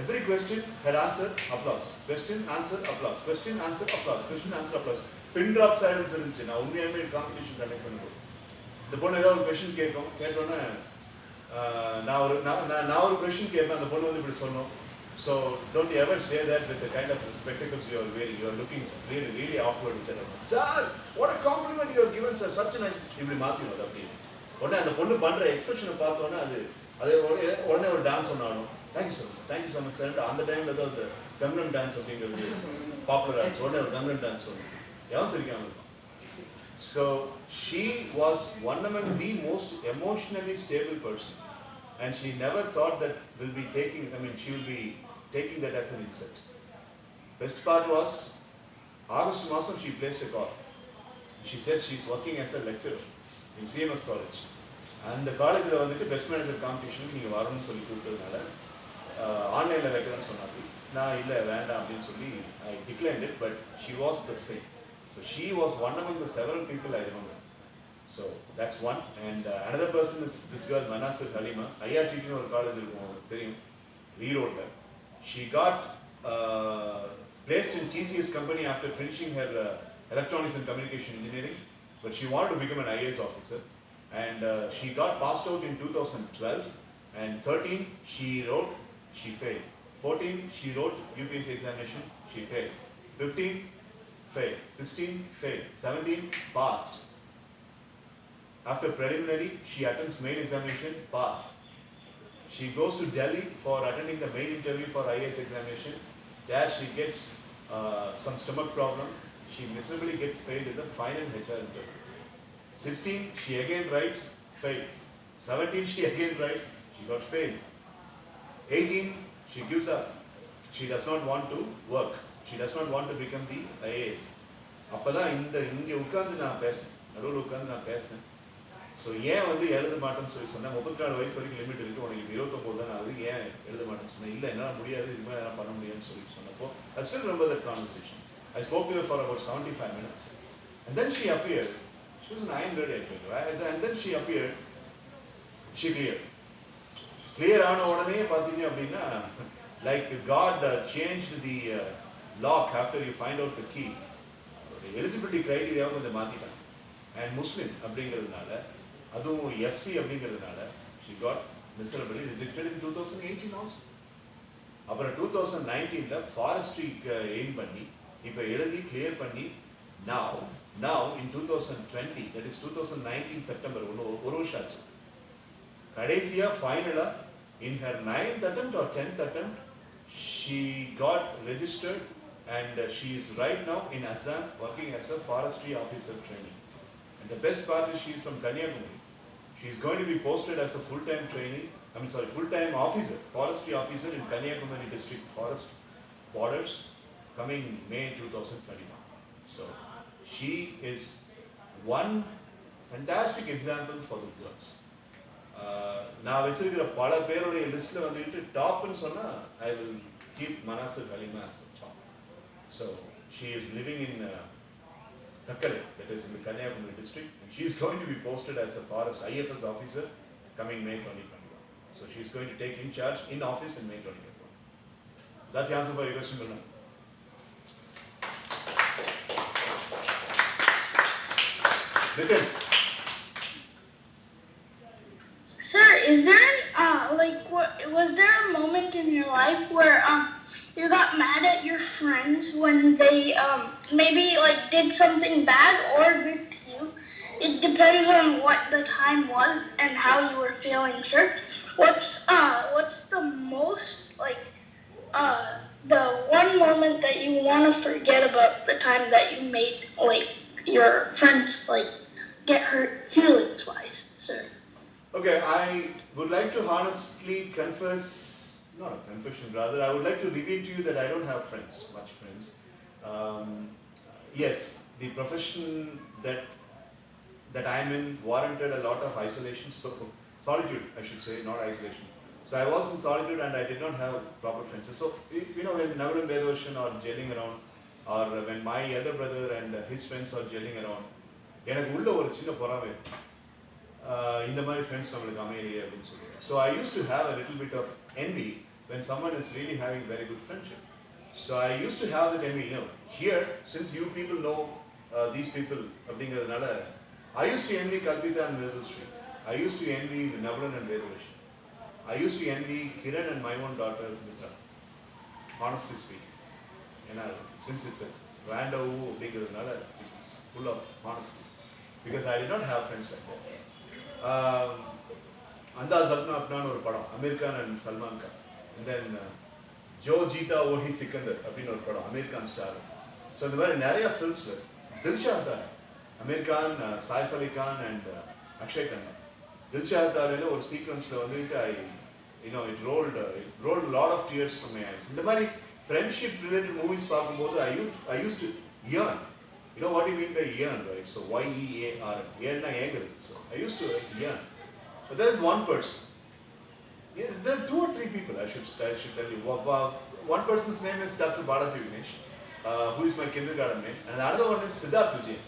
Every question, her answer, applause. Question, answer, applause. Question, answer, applause. Question, answer, applause. Pin drop silence இருந்துச்சு. நான் உண்மையாகவே காம்படிஷன் கண்டக்ட் பண்ணும்போது இந்த பொண்ணு ஏதாவது ஒரு கொஷின் கேட்டோன்னே நான் ஒரு கொஷின் கேட்பேன், அந்த பொண்ணு வந்து இப்படி சொன்னோம். So don't ever say that with the kind of spectacles you are wearing, you are looking really really awkward with sir what a compliment you are given sir, such nice, இப்படி மாற்றிடும் அது அப்படின்னு. உடனே அந்த பொண்ணு பண்ணுற எக்ஸ்பிரஷனை பார்த்தோன்னே அது உடனே ஒரு டான்ஸ் ஒன்று ஆடும். Thank you so much, thank you so much sir. அந்த டைமில் தான் அந்த கம்ரன் டான்ஸ் அப்படிங்கிறது பாப்புலர் ஆச்சு. உடனே ஒரு கம்ரன் டான்ஸ் ஒன்று எவன் சிரிக்காமல் இருக்கும். So she was one among the most emotionally stable person, and she never thought that she will be taking that as an insult. Best part was August மாசம் she placed a call. She said she is working as a lecturer in CMS college. அந்த காலேஜில் வந்துட்டு best manager காம்படிஷனுக்கு நீங்கள் வரணும்னு சொல்லி கூப்பிட்டதுனால ஆன்லைனில் வைக்கிறேன்னு சொன்னாங்க. நான் இல்லை வேண்டாம் அப்படின்னு சொல்லி I declined it, but she was the same. So she was one among the several people I remember. So that's one. And another person is this girl Manasir Halima. IRTT or college தெரியும், Erode. She got placed in TCS company after finishing her electronics and communication engineering, but she wanted to become an IAS officer. And she got passed out in 2012. And 13 she wrote, she failed. 14 she wrote UPSC examination, she failed. 15 failed. 16 failed. 17 passed. After preliminary, she attends main examination, passed. She goes to Delhi for attending the main interview for IAS examination. There she gets some stomach problem. She miserably gets failed in the final HR interview. 16, she again writes, failed. 17, she again writes, she got failed. 18, she gives up. She does not want to work. She does not want to become the IAS. அப்போதான் இங்கே உட்காந்து நான் பேசினேன், நடுவில் உட்காந்து நான் பேசினேன். So ஏன் வந்து எழுத மாட்டேன்னு சொல்லி சொன்னேன். 34 வயசு வரைக்கும் லிமிட் இருக்குது, உனக்கு 29 தான் ஆகுது, ஏன் எழுத மாட்டேன்னு சொன்னேன். இல்லை என்னால் முடியாது, இது மாதிரி என்னால் பண்ண முடியாதுன்னு சொல்லி சொன்னப்போ I still remember that conversation. I spoke to her for about 75 minutes. And then she appeared. She was an iron ready, I told you. And then she appeared. She cleared. Clear ஆன உடனே பார்த்தீங்க அப்படின்னா like God changed the lock after you find out the key. Eligibility கிரைட்டீரியாவும் கொஞ்சம் மாற்றிட்டாங்க. And முஸ்லீம் அப்படிங்கிறதுனால, அதுவும் FC அப்படிங்கிறதுனால she got miserably rejected in 2018 also. அப்புறம் 2019 ஃபாரஸ்ட்ரிக்கு எய்ம் பண்ணி இப்போ எழுதி கிளியர் பண்ணி now in 2020, that is 2019 September, ஒரு வருஷம் ஆச்சு. கடைசியாக ஃபைனலாக in her 9th attempt or 10th attempt she got registered. And she is right now in Assam working as a forestry officer training. And the best part is she is from Kanyakumari. She is going to be posted as a full-time full-time officer, forestry officer in Kanyakumari district forest borders coming May 2021. So she is one fantastic example for the girls. நான் வச்சிருக்கிற பல பேருடைய லிஸ்ட்டில் வந்துட்டு டாப்னு சொன்னால் I will keep Manasir Halima as a top. So she is living in Thakkale, that is in the Kanyakumari district, and she is going to be posted as a forest IFS officer coming May 2021. So she is going to take in charge in office in May 2021. That's the answer for your question, Bruna. Nitin. Sir, is there was there a moment in your life where you got mad at your friends when they maybe did something bad or good to you? It depends on what the time was and how you were feeling, sir. What's the most the one moment that you want to forget about the time that you made your friends get hurt? feelings-wise, sir. Okay, I would like to honestly confess, not a confession, rather, I would like to reveal to you that I don't have friends, much friends. Um, yes, the profession that I'm in warranted a lot of isolation, so solitude, I should say, not isolation. So I was in solitude and I did not have proper friends. So, you know, when Nagaram Vedoshan are gelling around, or when my elder brother and his friends are gelling around, எனக்கு உள்ள ஒரு சின்ன பொறாமை இந்த மாதிரி friends நம்மளுக்கு அமையலையே அப்படின்னு சொல்லிட்டு. So I used to have a little bit of envy when someone is really having very good friendship. So I used to have that envy, you know, here, since you people know these people அப்படிங்கிறதுனால, I used to envy Kalpita and Vedushree. I used to envy Navaran and Vedavashan. I used to envy Kiran and my own daughter Mitra. Honestly speaking, you know, since it's a random அப்படிங்கிறதுனால, it's full of honesty. Because I did not have friends like that. Andaz Apna Apna ஒரு படம், Amir Khan and Salman Khan. And then Jo Jeeta Wahi Sikandar அப்படின்னு ஒரு படம், Amir Khan star. So இந்த மாதிரி நிறைய ஃபிலிம்ஸில் தில்ஷாதா, Amir Khan, Saif Ali Khan and Akshay கண்ணா. தில்ஷாதாவில் ஒரு சீக்வன்ஸில் வந்துட்டு it rolled a lot of tears from my eyes. இந்த மாதிரி friendship related movies பார்க்கும்போது I used to yearn. You know what you mean by yearn, right? So Y-E-A-R-N. Yearn na yearn. So I used to yearn. But there is one person. Yeah, there are 2 or 3 people I should tell you. One person's name is Dr. Balaji Vignesh, who is my kindergarten mate. And another one is Siddharth Vijayan.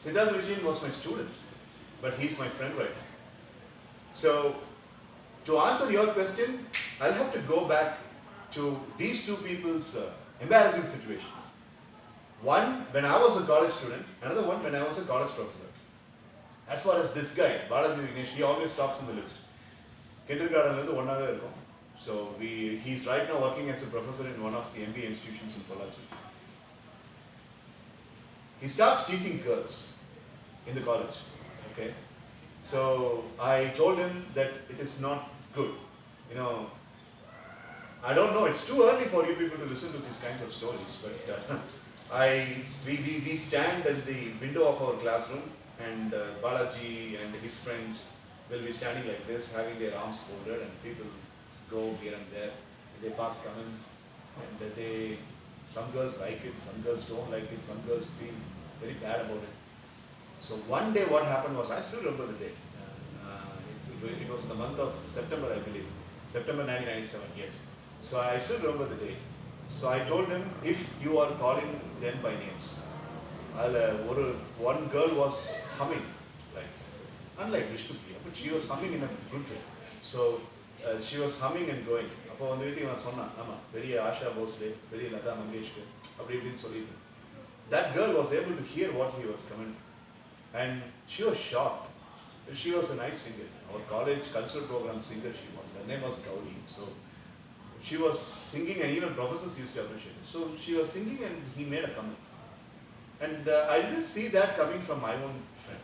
Siddharth Vijayan was my student, but he's my friend right now. So, to answer your question, I'll have to go back to these 2 people's embarrassing situations. One when I was a college student, another one when I was a college professor. As far as this guy, Balaji Vignesh, he always tops in the list. Kindergarten la irundhu onnaave irukom. So he's right now working as a professor in one of the MBA institutions in Pollachi. He starts teasing girls in the college. Okay, so I told him that it is not good. You know, I don't know. It's too early for you people to listen to these kinds of stories, but. We stand at the window of our classroom, and Balaji and his friends will be standing like this, having their arms folded, and people go here and there. They pass comments, and some girls like it, some girls don't like it, some girls feel very bad about it. So one day what happened was, I still remember the date. It was in the month of September, I believe. September 1997, yes. So I still remember the date. So I told him, if you are calling them by names, one girl was humming, like, unlike Vishnu Priya, but she was humming in a good way. So she was humming and going. அப்போ வந்துட்டு இவன் சொன்னான், ஆமாம் பெரிய ஆஷா போஸ்லே, பெரிய லதா மங்கேஷ்கர் அப்படி இப்படின்னு சொல்லிட்டு. That girl was able to hear what he was commenting, and she was shocked. She was a nice singer, our college cultural program singer she was. Her name was Gauri. So she was singing, and even professors used to appreciate it. So she was singing and he made a comment. And I didn't see that coming from my own friend.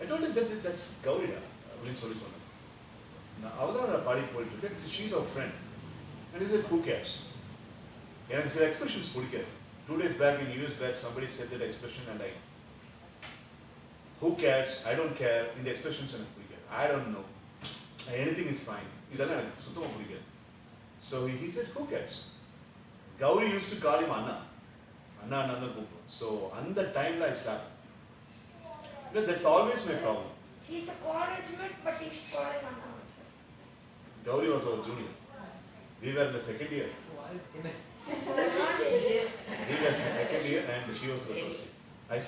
I told him that's Gaurida. She's our friend. And he said, who cares? And I said, expressions put care. 2 days back in US back, somebody said that expression, and who cares? I don't care. In the expressions, I don't know. Anything is fine. So he said, who cares? Gauri used to call him Anna. Anna. So, on that time, I started. That's always my problem. He's a college mate, but he's calling Anna. Gauri was our junior. We were in the second year. He was in the second year and she was the first year. I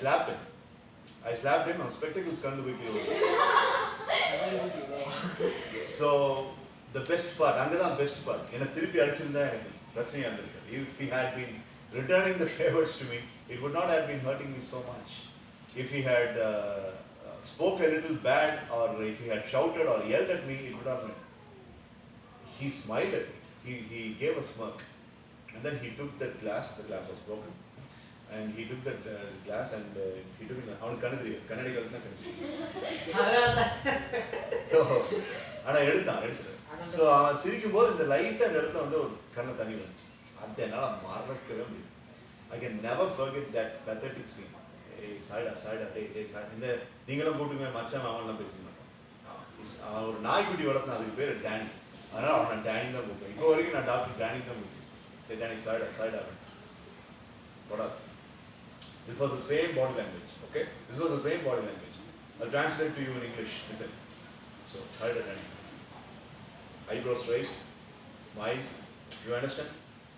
slapped him on spectacles. So, the best part, அங்கதான் best part. என்ன திருப்பி அடிச்சிருந்தா எனக்கு பிரச்சனையா இருந்திருக்கு. If he had been returning the favors to me, it would not have been hurting me so much. If he had spoke a little bad, or if he had shouted or yelled at me, it would have been. He smiled at me. He gave a smirk, and then he took that glass. The glass was broken, and he took that glass and he took it. அவனுக்கு கண்ணாடி கலக்குனா so ஆனா எடுத்தான். So அவன் சிரிக்கும் போது இந்த லைட்டாக இந்த இடத்துல வந்து ஒரு கண்ணை தண்ணி வந்துச்சு. அது என்னால் மறக்கவே முடியும். I can never forget that pathetic scene. சாய்டா இந்த நீங்களும் கூட்டுங்க மச்சான் அவன்லாம் பேச மாட்டோம். அவன் ஒரு நாய்க்குட்டி வளர்த்தேன், அதுக்கு பேர் டேனி. அதனால் அவன் நான் டேனி தான் கூப்பிட்டேன். இப்போ வரைக்கும் நான் டாக்டர் டேனி தான் கூப்பிட்டேன். டேனி சாய்டா போடாது. This was the same body language, okay? This was the same body language. I'll translate to you in English. So, saida Dani. Eyebrows raised, smile. You understand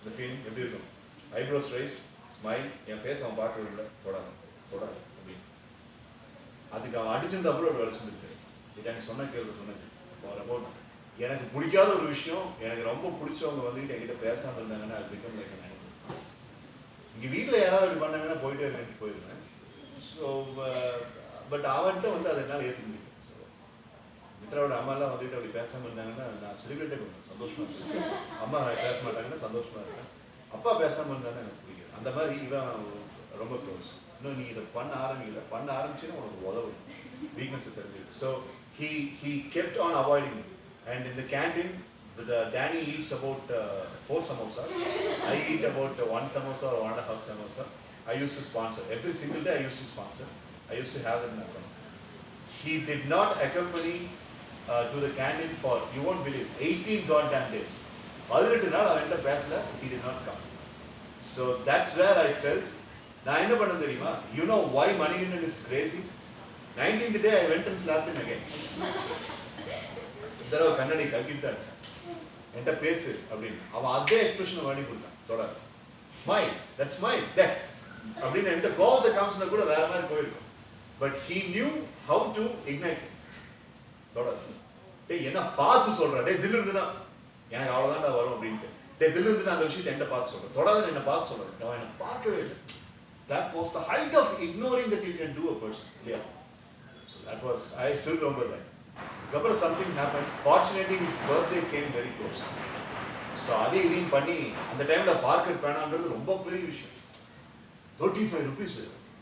the feeling? எப்படி இருக்கும்? Eyebrows raised, smile. என் face அவன் பார்க்க விடல, தொடாது அப்படி. அதுக்கு அவன் அடிச்சிருந்த அப்புறம் ஒரு வலிச்சுருக்கு. இது எனக்கு சொன்ன சொன்னது. அபவுட் எனக்கு பிடிக்காத ஒரு விஷயம், எனக்கு ரொம்ப பிடிச்சவங்க வந்துட்டு என்கிட்ட பேசாமல் இருந்தாங்கன்னா அது பிகம் லைக் an animal. இங்கே வீட்டில் யாராவது அப்படி பண்ணாங்கன்னா போயிட்டே இருந்துட்டு போயிடுவேன். ஸோ பட் அவன்கிட்ட வந்து அதை என்னால் ஏற்றுக்க முடியும். ஸோ மித்ராவோட அம்மாலாம் வந்துட்டு அப்படி பேசாமல் இருந்தாங்கன்னா நான் செலிப்ரேட்டே பண்ணுவேன், சந்தோஷமாக இருக்கேன். அம்மா பேச மாட்டாங்கன்னா சந்தோஷமாக இருக்கேன். அப்பா பேசாமல் இருந்தாலும் எனக்கு பிடிக்கும். அந்த மாதிரி இவன் ரொம்ப க்ளோஸ். இன்னும் நீ இதை பண்ண ஆரம்பிச்சுன்னா உனக்கு உதவும், வீக்னஸ் தெரிஞ்சிருக்கு. So he kept on avoiding me. And in the canteen, Danny eats about 4 samosas. I eat about 1 samosa or 1.5 samosa. I used to sponsor. Every single day I used to sponsor. I used to have it in my account. He did not accompany to the canteen for, you won't believe, 18 goddamn days. 18 நாள் அவன்கிட்ட பேசல. He did not come. So that's where I felt, நான் என்ன பண்ண தெரியுமா? You know why Manikandan is crazy? 19th day I went and slapped him again. தடவை கண்ணாடி கல்கிட்டு அடிச்சான், என்கிட்ட பேசு அப்படின்னு. அவன் அதே எக்ஸ்பிரஷனை வாங்கி கொடுத்தான், தொடாது. ஸ்மைல், தட் ஸ்மைல், தட் அப்படின்னு என்கிட்ட கோபத்தை காமிச்சினா கூட வேற மாதிரி போயிருக்கும். But he knew how to ignite. தொடாது. டேய் என்ன பார்த்து சொல்கிறேன், டே தில்லு இருந்துன்னா எனக்கு அவ்வளோதான்டா வரும் அப்படின்ட்டு. டே தில்லு இருந்துன்னா அந்த விஷயத்தை என்கிட்ட பார்த்து சொல்கிறேன், தொடாதுன்னு என்னை பார்த்து சொல்கிறேன். அவன் என்னை பார்க்கவே இல்லை. That was the height of ignoring that you can do a person. Yeah. So that was, I still remember that. Because something happened. Fortunately, his birthday came very close. So அதே இதையும் பண்ணி அந்த டைமில் பார்க்கர் பேனான்றது ரொம்ப பெரிய விஷயம். 35 rupees.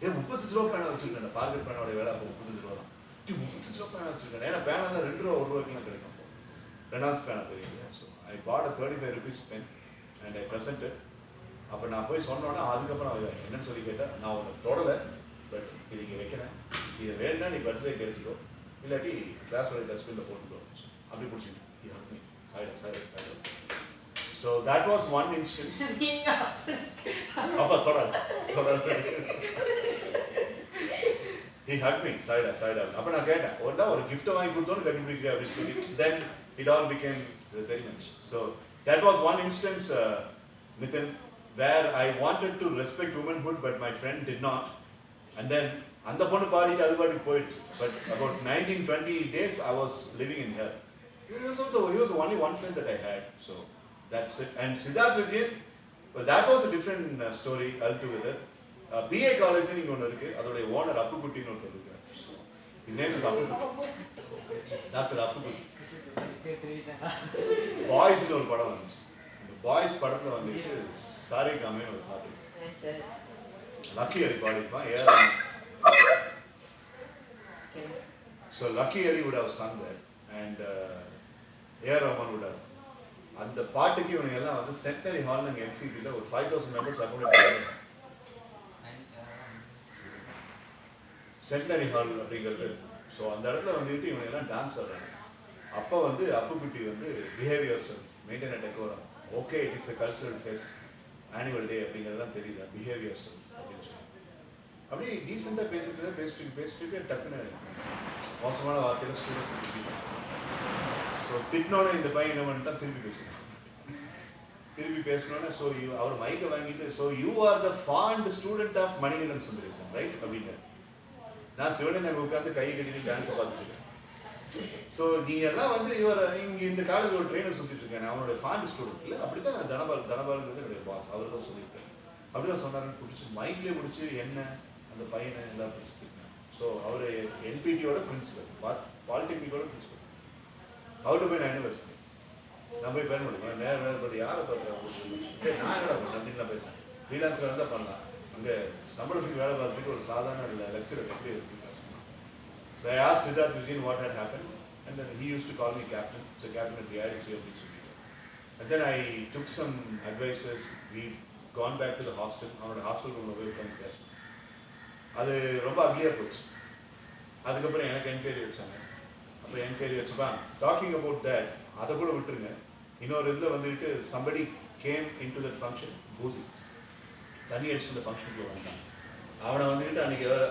35 ரூபா பேனா வச்சுருக்கேன். பார்க்கர் பேனாவோட வேலை அப்போ 35 ரூபா தான். 35 ரூபா பேனா வச்சுருக்கேன். ஏன்னா பேனாவில் 2 ரூபா 1 ரூபாய்க்குலாம் கிடைக்கும். ரெனால்ஸ் பேனா தெரியும். So I bought a 35 rupees pen and I presented. அப்போ நான் போய் சொன்னோன்னா அதுக்கப்புறம் அவன் என்னன்னு சொல்லி கேட்டேன், நான் உன்னை தொடலை, பட் இது இங்கே வைக்கிறேன், இதை வேணுன்னா நீ பர்த்டே கிடைச்சிக்கோ, இல்லாட்டி கிளாஸோட டஸ்ட்பினில் போட்டுக்கோ அப்படி பிடிச்சிட்டு ஆயிடும். So that was one instance. அப்பா சொடாது. He hugged me, side up. அப்போ நான் கேட்டேன், ஒரு கிஃப்ட்டை வாங்கி கொடுத்தோன்னு கண்டுபிடிக்க அப்படின்னு சொல்லி. Then it all became very much. So that was one instance, Nitin, where I wanted to respect womanhood, but my friend did not. And then அந்த பொண்ணு பாடிட்டு அது பாட்டுக்கு போயிடுச்சு. But about 19-20 days I was living in here. He was only one friend that I had. So that's it. And Siddharth Vijayan, well, that was a different story altogether. BA college இங்க ஒன்று இருக்கு, அதோடைய owner அப்புக்குட்டின்னு ஒருத்தர் இருக்கு. His name is Appukutty, doctor Appukutty. பாய்ஸ்னு ஒரு படம் வந்துச்சு. இந்த பாய்ஸ் படத்தில் வந்துட்டு சாரி காமின்னு ஒரு பாட்டு, lucky Ali பாடிப்பான். So Lucky Ali would have sung that, and A.R. Rahman would have. அந்த பாட்டுக்கு இவங்க எல்லாம் வந்து சென்டனரி ஹால் நாங்கள் எம்சிபியில் ஒரு 5000 மெம்பர்ஸ் அக்கௌண்ட். சென்டனரி ஹால் அப்படிங்கிறது. ஸோ அந்த இடத்துல வந்துட்டு இவங்க எல்லாம் டான்ஸ் ஆடுறாங்க. அப்போ வந்து அப்புக்குட்டி வந்து behaviours maintain at decorum, okay it is the cultural fest annual day அப்படிங்கிறதுலாம் தெரியுது, பிஹேவியர்ஸ் அப்படின்னு சொல்லி அப்படி டீசெண்டாக பேசிட்டு டக்குன்னு மோசமான வார்த்தையில் ஸ்டூடெண்ட்ஸ் திட்டிட்டாங்க. ஸோ திட்டினோன்னே இந்த பையன் என்ன பண்ணிட்டா திருப்பி பேசணுன்னே ஸோ அவர் மைக்கை வாங்கிட்டு, so you are the fond student of Manikandan Sundaresan right அப்படின்னு. நான் சிவனன் அங்கே உட்காந்து கை கட்டிட்டு டான்ஸை பார்த்துட்டு, ஸோ நீ எல்லாம் வந்து இவர் இங்கே இந்த காலேஜ் ஒரு ட்ரெயினர் சுற்றிட்டு இருக்கேன், அவனோட ஃபாண்ட் ஸ்டூடெண்ட் இல்லை அப்படி தான் நான் தனபாலுங்கிறது என்னுடைய பாஸ், அவர் தான் சொல்லியிருக்கேன் அப்படி தான் சொன்னாருன்னு பிடிச்சி மைக்லேயே பிடிச்சி என்ன அந்த பையனை எல்லாம் பிடிச்சிருக்கேன். ஸோ அவர் என்பிடியோட பிரின்சிபல், பாலிடெக்னிக்கோட பிரின்சிபல். அவர்கிட்ட போய் நான் என்ன பேசுகிறேன், நான் போய் பேர் முடியும் நேரம் யாரை பார்க்குறேன், நான் என்னடா பண்ணேன் அப்படின்னு நான் பேசுகிறேன். ஃப்ரீலான்ஸில் இருந்தால் பண்ணலாம், அங்கே சம்பளத்துக்கு வேலை பார்த்துட்டு ஒரு சாதாரண லெக்சரர் எப்படி இருக்கு. So I asked Siddharth Vijayan what had happened, and then he used to call me captain. So captain at the IDC of this week. And then I took some advices. We gone back to the hostel. Our hostel room away from class. அது ரொம்ப அக்லியாக போச்சு. அதுக்கப்புறம் எனக்கு enquiry வச்சாங்க. அப்போ enquiry வச்சுப்பா talking about that அதை கூட விட்டுருங்க. இன்னொரு இதில் வந்துட்டு somebody game in to that function பூசி தண்ணி அடிச்சுட்டு அந்த ஃபங்க்ஷனுக்கு வந்தாங்க. அவனை வந்துட்டு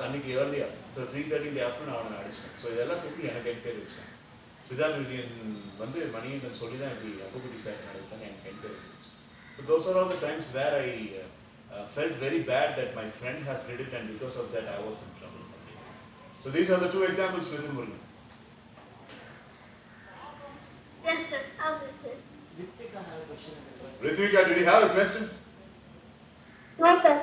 அன்னைக்கு ஏர்லியா ஸோ 3:30 ஆஃப்டர்நூன் அவனை அடிச்சிட்டேன். ஸோ இதெல்லாம் சேர்த்து எனக்கு என்கொயரி வச்சேன். சித்தார்த் விஜயன் வந்து மணிகண்டன் சொல்லி தான் இப்படி அப்புக்குட்டி சார் நடத்தாங்க எனக்கு என்கொயரி வச்சு. So those are all the times where I felt very bad that my friend has did it and because of that I was in trouble. So these are the two examples within Murugan. Yes, sir. Okay, sir. Ritvika have a question. Ritvika, did you have a question? No, sir.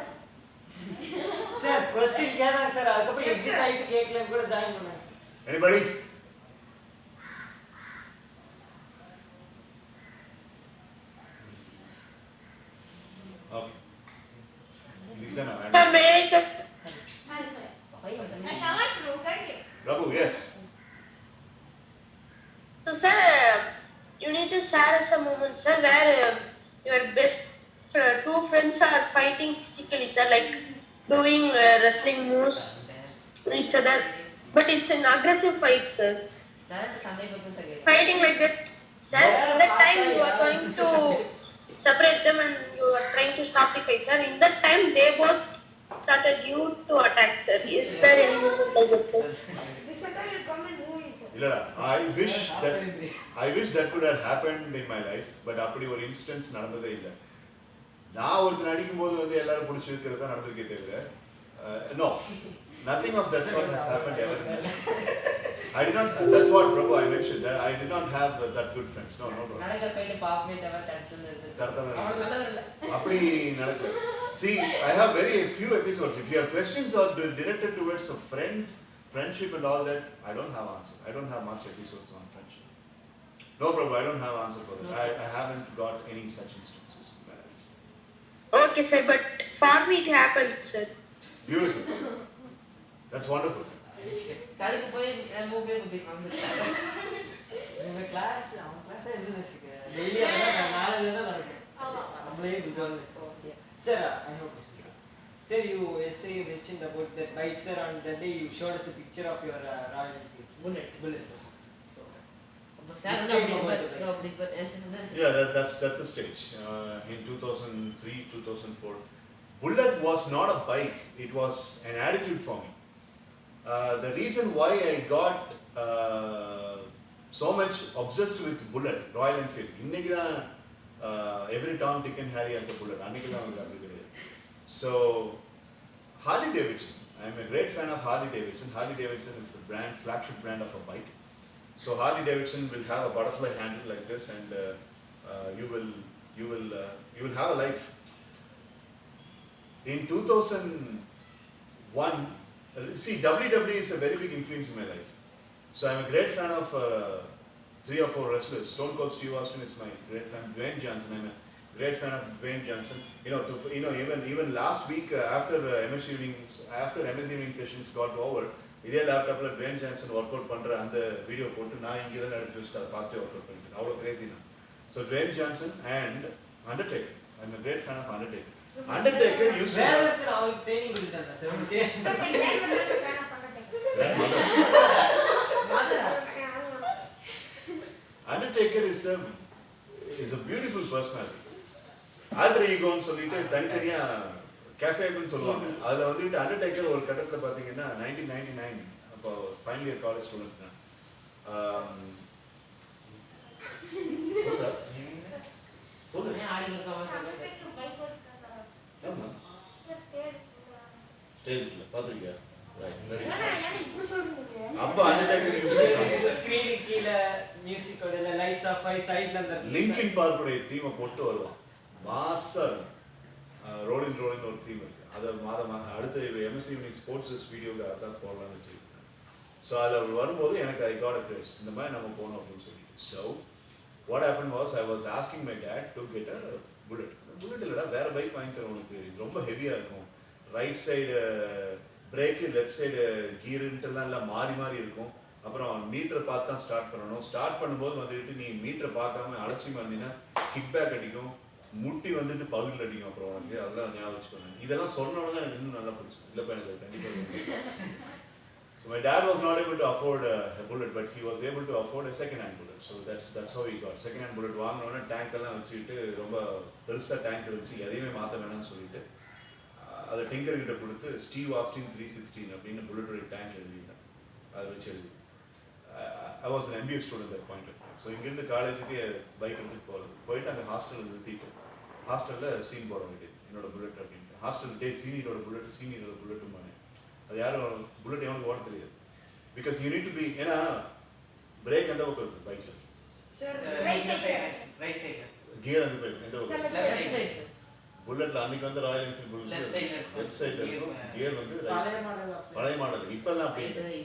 Sir, question கேட்டாங்க sir. அதுக்கப்புறம் exit ஆகிட்டு கேட்கலன்னு கூட join பண்ணாங்க sir. Anybody? Okay. Sir, may I, sir? Prabhu, yes. So, sir, you need to share us a moment, sir, where your best two friends are fighting physically, sir, like doing wrestling moves to each other. But it's an aggressive fight, sir. Fighting like that, sir. That time you are going to separate them and you are trying to stop the fight, sir. In that time, they both started you to attack, sir. Is there any moment like that, sir? Illada, I wish that could have happened in my life, but அப்படி ஒரு instance நடந்ததே இல்லை. நான் ஒருத்தர் அடிக்கும் போது வந்து எல்லாரும் பிடிச்சி இருக்கிறது தான் நடந்திருக்கே தவிர no, nothing of that sort has happened ever. I did not, that's what Prabhu I mentioned, that I did not have that good friends. No, நடக்கிற ஃபைல பாப்பே தவிர தடுத்து அப்படி நடக்குது. See, I have very few episodes. If your questions are directed towards friendship and all that, I don't have answer. I don't have much episodes on friendship. No, Prabhu, I don't have answer for that. I haven't got any such instances in my life. Okay, sir, but for me it happened, sir. Beautiful. That's wonderful. கடைக்கு போய் மூணு பேர் குதிப்பாங்க. இந்த class அவன் கிளாஸே எதுன்னு வச்சுக்க daily அதான் நாளைக்கு தான் நடக்கும். நம்மளே குஜால் sir I hope sir you yesterday mentioned about that bike sir on that day you showed us a picture of your Royal Enfield bullet sir. Yeah, that's a stage. In 2003, 2004, Bullet was not a bike. It was an attitude for me. The reason why I got so much obsessed with Bullet, Royal Enfield, இன்னைக்கு தான் every Tom, Dick and Harry has a Bullet. அன்னைக்கு தான் வந்து அப்படி கிடையாது. So Harley Davidson, I am a great fan of Harley Davidson. Harley Davidson is the flagship brand of a bike. So Harley Davidson will have a butterfly handle like this, and you will have a life. In 2001, see, WWE is a very big influence in my life. So I'm a great fan of 3 or 4 wrestlers. Stone Cold Steve Austin is my great fan. Dwayne Johnson, I'm a great fan of Dwayne Johnson. Even last week after MS evening sessions got over, இதே லேப்டாப்ல Dwayne Johnson work out பண்ற அந்த video போட்டு நான் இங்கே தான் எடுத்து வச்சுட்டு அதை பார்த்து ஒர்க் அவுட் பண்ணிட்டேன். அவ்வளோ கிரேசி தான். So Dwayne Johnson and Undertaker. I am a great fan of Undertaker. Undertaker used to வேற சார் அவங்களுக்கு ட்ரெய்னிங் கொடுத்தாங்க சார் உங்களுக்கு Undertaker is a beautiful personality. Alter ego ன்னு சொல்லிட்டு தனித்தனியா கேஃபேன்னு சொல்லுவாங்க. அதில் வந்துட்டு அண்டர்டேக்கர் ஒரு கட்டத்தில் பார்த்தீங்கன்னா 1999 அப்போ ஃபைனல் இயர் காலேஜ் ஸ்டூடெண்ட் தான். ஸ்டேஜ்ல பார்த்துருக்கியா? அப்போ அண்டர்டேக்கர் ஸ்கிரீன் கீழ மியூசிக்கோட லைட்ஸ் ஆஃப் ஆயி சைடுல அந்த லிங்கின் பார்க்குடைய தீமை போட்டு வருவான். மாசா ரோலின் ஒரு தீம் இருக்கு. அதை மாதமாக அடுத்த எம்எஸ்சி யூனிக் ஸ்போர்ட்ஸ் வீடியோக்கு அதான் போடலாம்னு வச்சுருக்கேன். ஸோ அதில் வரும்போது எனக்கு ஐ காட் அ ப்ளேஸ் இந்த மாதிரி நம்ம போகணும் அப்படின்னு சொல்லிட்டு. So what happen was I was asking my dad to get a bullet. Bullet இல்லைடா வேறு பைக் வாங்கி தரேன் உனக்கு, இது ரொம்ப ஹெவியாக இருக்கும், right side brake left side கீருன்ட்டுலாம் இல்லை மாறி மாறி இருக்கும், அப்புறம் மீட்டரை பார்த்து தான் ஸ்டார்ட் பண்ணணும், ஸ்டார்ட் பண்ணும்போது வந்துட்டு நீ மீட்டரை பார்க்காம அலட்சியமாக இருந்தீங்கன்னா கிக் பேக் அடிக்கும், முட்டி வந்துட்டு பகுதியில் அடிக்கும் அப்புறம் வந்து அதெல்லாம் ஞாபகம் வச்சுக்கோங்க. இதெல்லாம் சொன்னோன்னு தான் எனக்கு இன்னும் நல்லா பிடிச்சி. இல்லைப்பா எனக்கு கண்டிப்பாக. My dad was not able to afford a bullet, but he was able to afford a second-hand bullet. So that's how he got second-hand bullet. வாங்கினோடனே டேங்க் எல்லாம் வச்சுக்கிட்டு ரொம்ப பெருசாக டேங்க் இருந்துச்சு, எதையுமே மாற்ற வேணாம்னு சொல்லிட்டு அதை டிங்கர் கிட்ட கொடுத்து ஸ்டீவ் ஆஸ்டின் 316 அப்படின்னு புல்லட்டோட டேங்க் எழுதிட்டேன். அதை வச்சு எழுதி I was an MBA student at that point. So இங்கேருந்து காலேஜுக்கு பைக் எடுத்துகிட்டு போயிட்டு அங்கே ஹாஸ்டலில் நிறுத்திட்டு ஹாஸ்டலில் சீன் போட வேண்டியது என்னோட புல்லட் அப்படின்ட்டு. ஹாஸ்டல் சீனியரோட புல்லட்டுமானே அது யாரும் புல்லட் எவனுக்கு ஓட தெரியாது. Because you need to be, ஏன்னா பிரேக் எந்த பக்கம் இருக்குது பைக்கில், கியர் அந்த பக்கம் எந்த பக்கம். புல்லட்டில் அன்றைக்கி வந்து ராயல் என்ஃபீல்ட் புல்லட் லெஃப்ட் சைடில் இருக்கும், கியர் வந்து பழைய மாடல். இப்போல்லாம் அப்படி.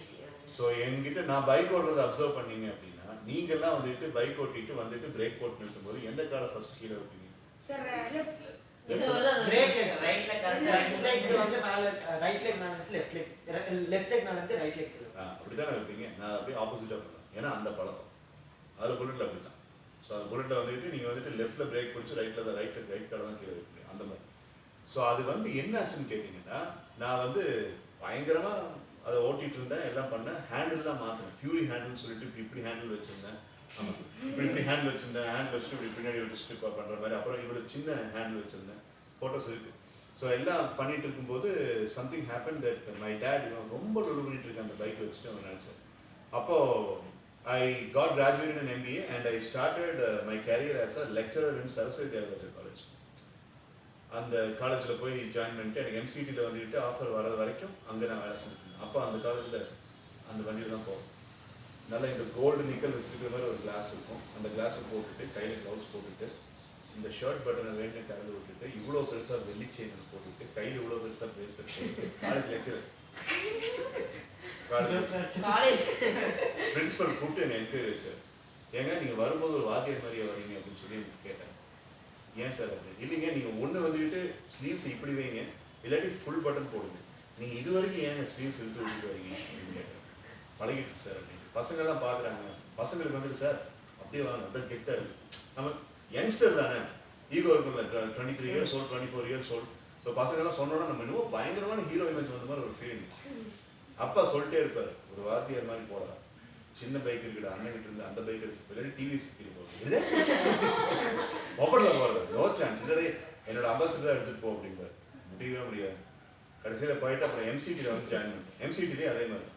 ஸோ என்கிட்ட நான் பைக் ஓடுறதை அப்சர்வ் பண்ணீங்க அப்படின்னா நீங்கள்லாம் வந்துட்டு பைக் ஓட்டிட்டு வந்துட்டு பிரேக் போட்டு நிறுத்தும் போது எந்த காலை ஃபர்ஸ்ட் கீழே வைப்பீங்க? அப்படிதான் வைப்பீங்க. நான் அப்படியே ஆப்போசிட்டாக பண்ணுவேன், ஏன்னா அந்த பழக்கம் அதில் புல்லட்டில் அப்படி தான். ஸோ அந்த புல்லட்டில் வந்துட்டு நீங்கள் வந்துட்டு லெஃப்ட்டில் பிரேக் பிடிச்சி ரைட்டில் தான் ரைட் கார்டு தான் கீழே வைப்பீங்க அந்த மாதிரி. ஸோ அது வந்து என்ன ஆச்சுன்னு கேட்டிங்கன்னா நான் வந்து பயங்கரமாக அதை ஓட்டிகிட்டு இருந்தேன், எல்லாம் பண்ணேன். ஹேண்டில்லாம் மாற்றினேன், ஃபியூரி ஹேண்டில்னு சொல்லிட்டு இப்படி ஹேண்டில் வச்சுருந்தேன். ஆமாம், இப்படி ஹேண்டில் வச்சுருந்தேன், ஹேண்டில் வச்சுட்டு இப்படி பின்னாடி வச்சுட்டு பண்ணுற மாதிரி. அப்புறம் இவ்வளோ சின்ன ஹேண்டில் வச்சுருந்தேன், ஃபோட்டோஸ் இருக்குது. ஸோ எல்லாம் பண்ணிகிட்டு இருக்கும்போது something happen that my dad ரொம்ப டொலு பண்ணிட்டு இருக்கேன் அந்த பைக் வச்சுட்டு அவன் நினச்சேன். அப்போது I got graduated in MBA and I started my career as a lecturer in Saraswathi Devarajar college. அந்த காலேஜில் போய் ஜாயின் பண்ணிட்டு எனக்கு MCTயில் வந்துட்டு ஆஃபர் வர வரைக்கும் அங்கே நான் வேலை செஞ்சுருந்தேன். அப்போ அந்த காலேஜில் அந்த வண்டியில் தான் போகும். நல்லா இந்த கோல்டு நிக்கல் வச்சுருக்கிற மாதிரி ஒரு கிளாஸ் இருக்கும், அந்த கிளாஸை போட்டுட்டு கையில் க்ளவுஸ் போட்டுட்டு இந்த ஷர்ட் பட்டனை வேணுன்னு திறந்து விட்டுட்டு இவ்வளோ பெருசாக வெள்ளி செயின் போட்டுட்டு கையில் இவ்வளோ பெருசாக பிரேஸ்லெட் போட்டுட்டு காலேஜ் லெக்சரர் காலேஜ் பிரின்சிபல் கூப்பிட்டு என்னை என்கரேஜ் வச்சார். ஏங்க நீங்கள் வரும்போது ஒரு வாத்தியார் மாதிரியே வரீங்க அப்படின்னு சொல்லி எனக்கு கேட்டேன். ஏன் சார் அது? இல்லைங்க, நீங்கள் ஒன்று வந்துக்கிட்டு ஸ்லீவ்ஸ் இப்படி வைங்க, இல்லாட்டி ஃபுல் பட்டன் போடுங்க, நீங்கள் இது வரைக்கும் ஏங்க ஸ்லீவ்ஸ் இழுத்து விட்டுட்டு வரீங்க அப்படின்னு கேட்டேன். பழகிடுச்சு சார் அப்படின்னு. பசங்கள்லாம் பார்க்குறாங்க, பசங்களுக்கு வந்துட்டு சார் அப்படியே வாங்க அதான் கெத்தாக இருக்குது. நம்ம யங்ஸ்டர் தானே, ஈகோ இருக்குல்ல, 23 years old 24 years old. So பசங்கள்லாம் சொன்னோன்னா நம்ம இன்னும் பயங்கரமான ஹீரோ இமேஜ் வந்த மாதிரி ஒரு ஃபீலிங். அப்பா சொல்லிட்டே இருப்பார், ஒரு வாத்தியார் மாதிரி போடலாம், சின்ன பைக் இருக்குடா அண்ணன் இருந்து அந்த பைக் எடுத்து இல்லாட்டி டிவி ஸ்கில் போகுது, மொபைலில் போகிறது நோ சான்ஸ், இல்லாட்டி என்னோட அம்பாசிடராக எடுத்துகிட்டு போ அப்படிங்கிறார். முடியவே முடியாது. கடைசியில் போயிட்டு அப்புறம் MCTயில் வந்து ஜாயின் பண்ணேன். MCTலே அதே மாதிரி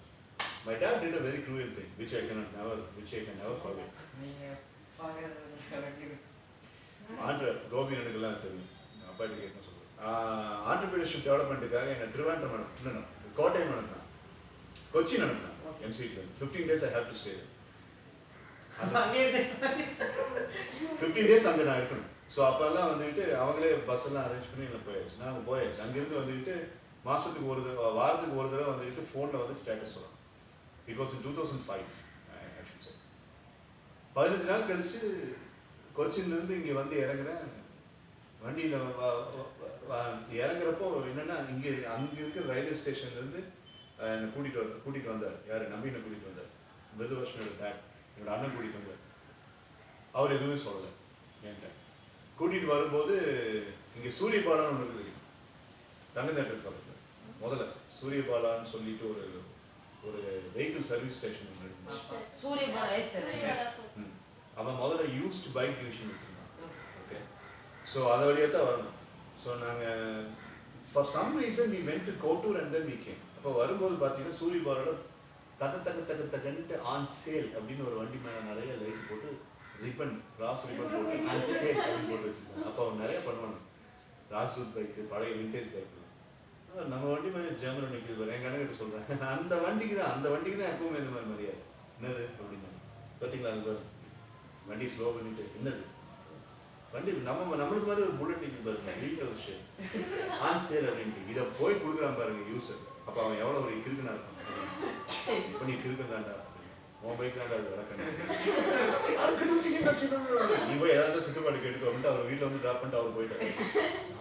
my dad did a very cruel thing which I can never forget. Gopi எனக்குலாம் தெரியும், அப்பா கிட்ட கேட்க சொல்லுவேன். ஆண்டர்பிரினர்ஷிப் டெவலப்மெண்ட்டுக்காக என்னை திருவாண்டரம் அனுப்பினேன், கோட்டையம் அனுப்பினேன், கொச்சின் அனுப்பினேன். MCTயில் 15 days I have to stay. 15 days அங்கே நான் இருக்கணும். ஸோ அப்போல்லாம் வந்துட்டு அவங்களே பஸ் எல்லாம் அரேஞ்ச் பண்ணி இல்லை போயாச்சு. நாங்கள் போயாச்சு. அங்கேருந்து வந்துட்டு மாதத்துக்கு வாரத்துக்கு ஒரு தடவை வந்துட்டு ஃபோனில் வந்து ஸ்டேட்டஸ் வரும். It was in 2005 actually. 15 நாள் கழிச்சு கொச்சின்லேருந்து இங்கே வந்து இறங்குறேன். வண்டியில் இறங்குறப்போ என்னென்னா அங்கே இருக்கிற ரயில்வே ஸ்டேஷன்லேருந்து என்னை கூட்டிகிட்டு வந்தார். யார்? நம்பீனை கூட்டிகிட்டு வந்தார். மிருதுவர்ஷனோட டேட், என்னோட அண்ணன் கூட்டிகிட்டு வந்தார். அவர் எதுவுமே சொல்லலை என்கிட்ட. கூட்டிகிட்டு வரும்போது இங்கே சூரியபாலான்னு ஒன்று இருக்குது தங்கந்தேட்டர் பக்கத்தில். முதல்ல சூரியபாலான்னு சொல்லிட்டு ஒரு வெஹிக்கிள் சர்வீஸ் ஸ்டேஷன் ஒன்று இருக்கு. அவன் முதல்ல யூஸ்டு பைக் டிவிஷன் வச்சுருந்தான். ஓகே, ஸோ அதை வழியாக தான் வரணும். ஸோ நாங்கள் for some reason we went to Kottur and then we came. அப்போ வரும்போது பார்த்தீங்கன்னா சூரியபாலோட தகன்ட்டு ஆன் சேல் அப்படின்னு ஒரு வண்டி மேலே நிறைய லைட் போட்டு ரிப்பன் ராஸ் ரிப்பன் போட்டு ஆன் சேல் அப்படின்னு போட்டு வச்சுருக்காங்க. அப்போ அவன் நிறைய பண்ணுவாங்க. ராஜ்தூத் பைக்கு, பழைய விண்டேஜ் பைக்கு. நம்ம வண்டி மேலே ஜெர்மன் நிற்கிது. எங்கள் அண்ணன் சொல்கிறேன், அந்த வண்டிக்கு தான் எப்பவுமே இந்த மாதிரி மரியாதை. என்னது அப்படின்னா பார்த்தீங்களா, அது வண்டி ஸ்லோ பண்ணிட்டு என்னது வண்டி நம்மளுக்கு மாதிரி ஒரு புல்லட் நிற்கிது பாருங்க, வீட்டில் விஷயம் ஆன் சேல் அப்படின்ட்டு இதை போய் கொடுக்குறான் பாருங்க யூஸர். அப்போ அவன் எவ்வளோ ஒரு கிறுக்குனா இருக்கான். இப்போ நீ கிறுக்கு தாண்டா, உன் பைக் தாண்டா அது வளர்க்கணும். நீ போய் ஏதாவது சுற்றுப்பாடு கேட்டுக்கோ அப்படின்ட்டு அவர் வீட்டில் வந்து ட்ராப் பண்ணிட்டு அவர் போயிட்டாரு.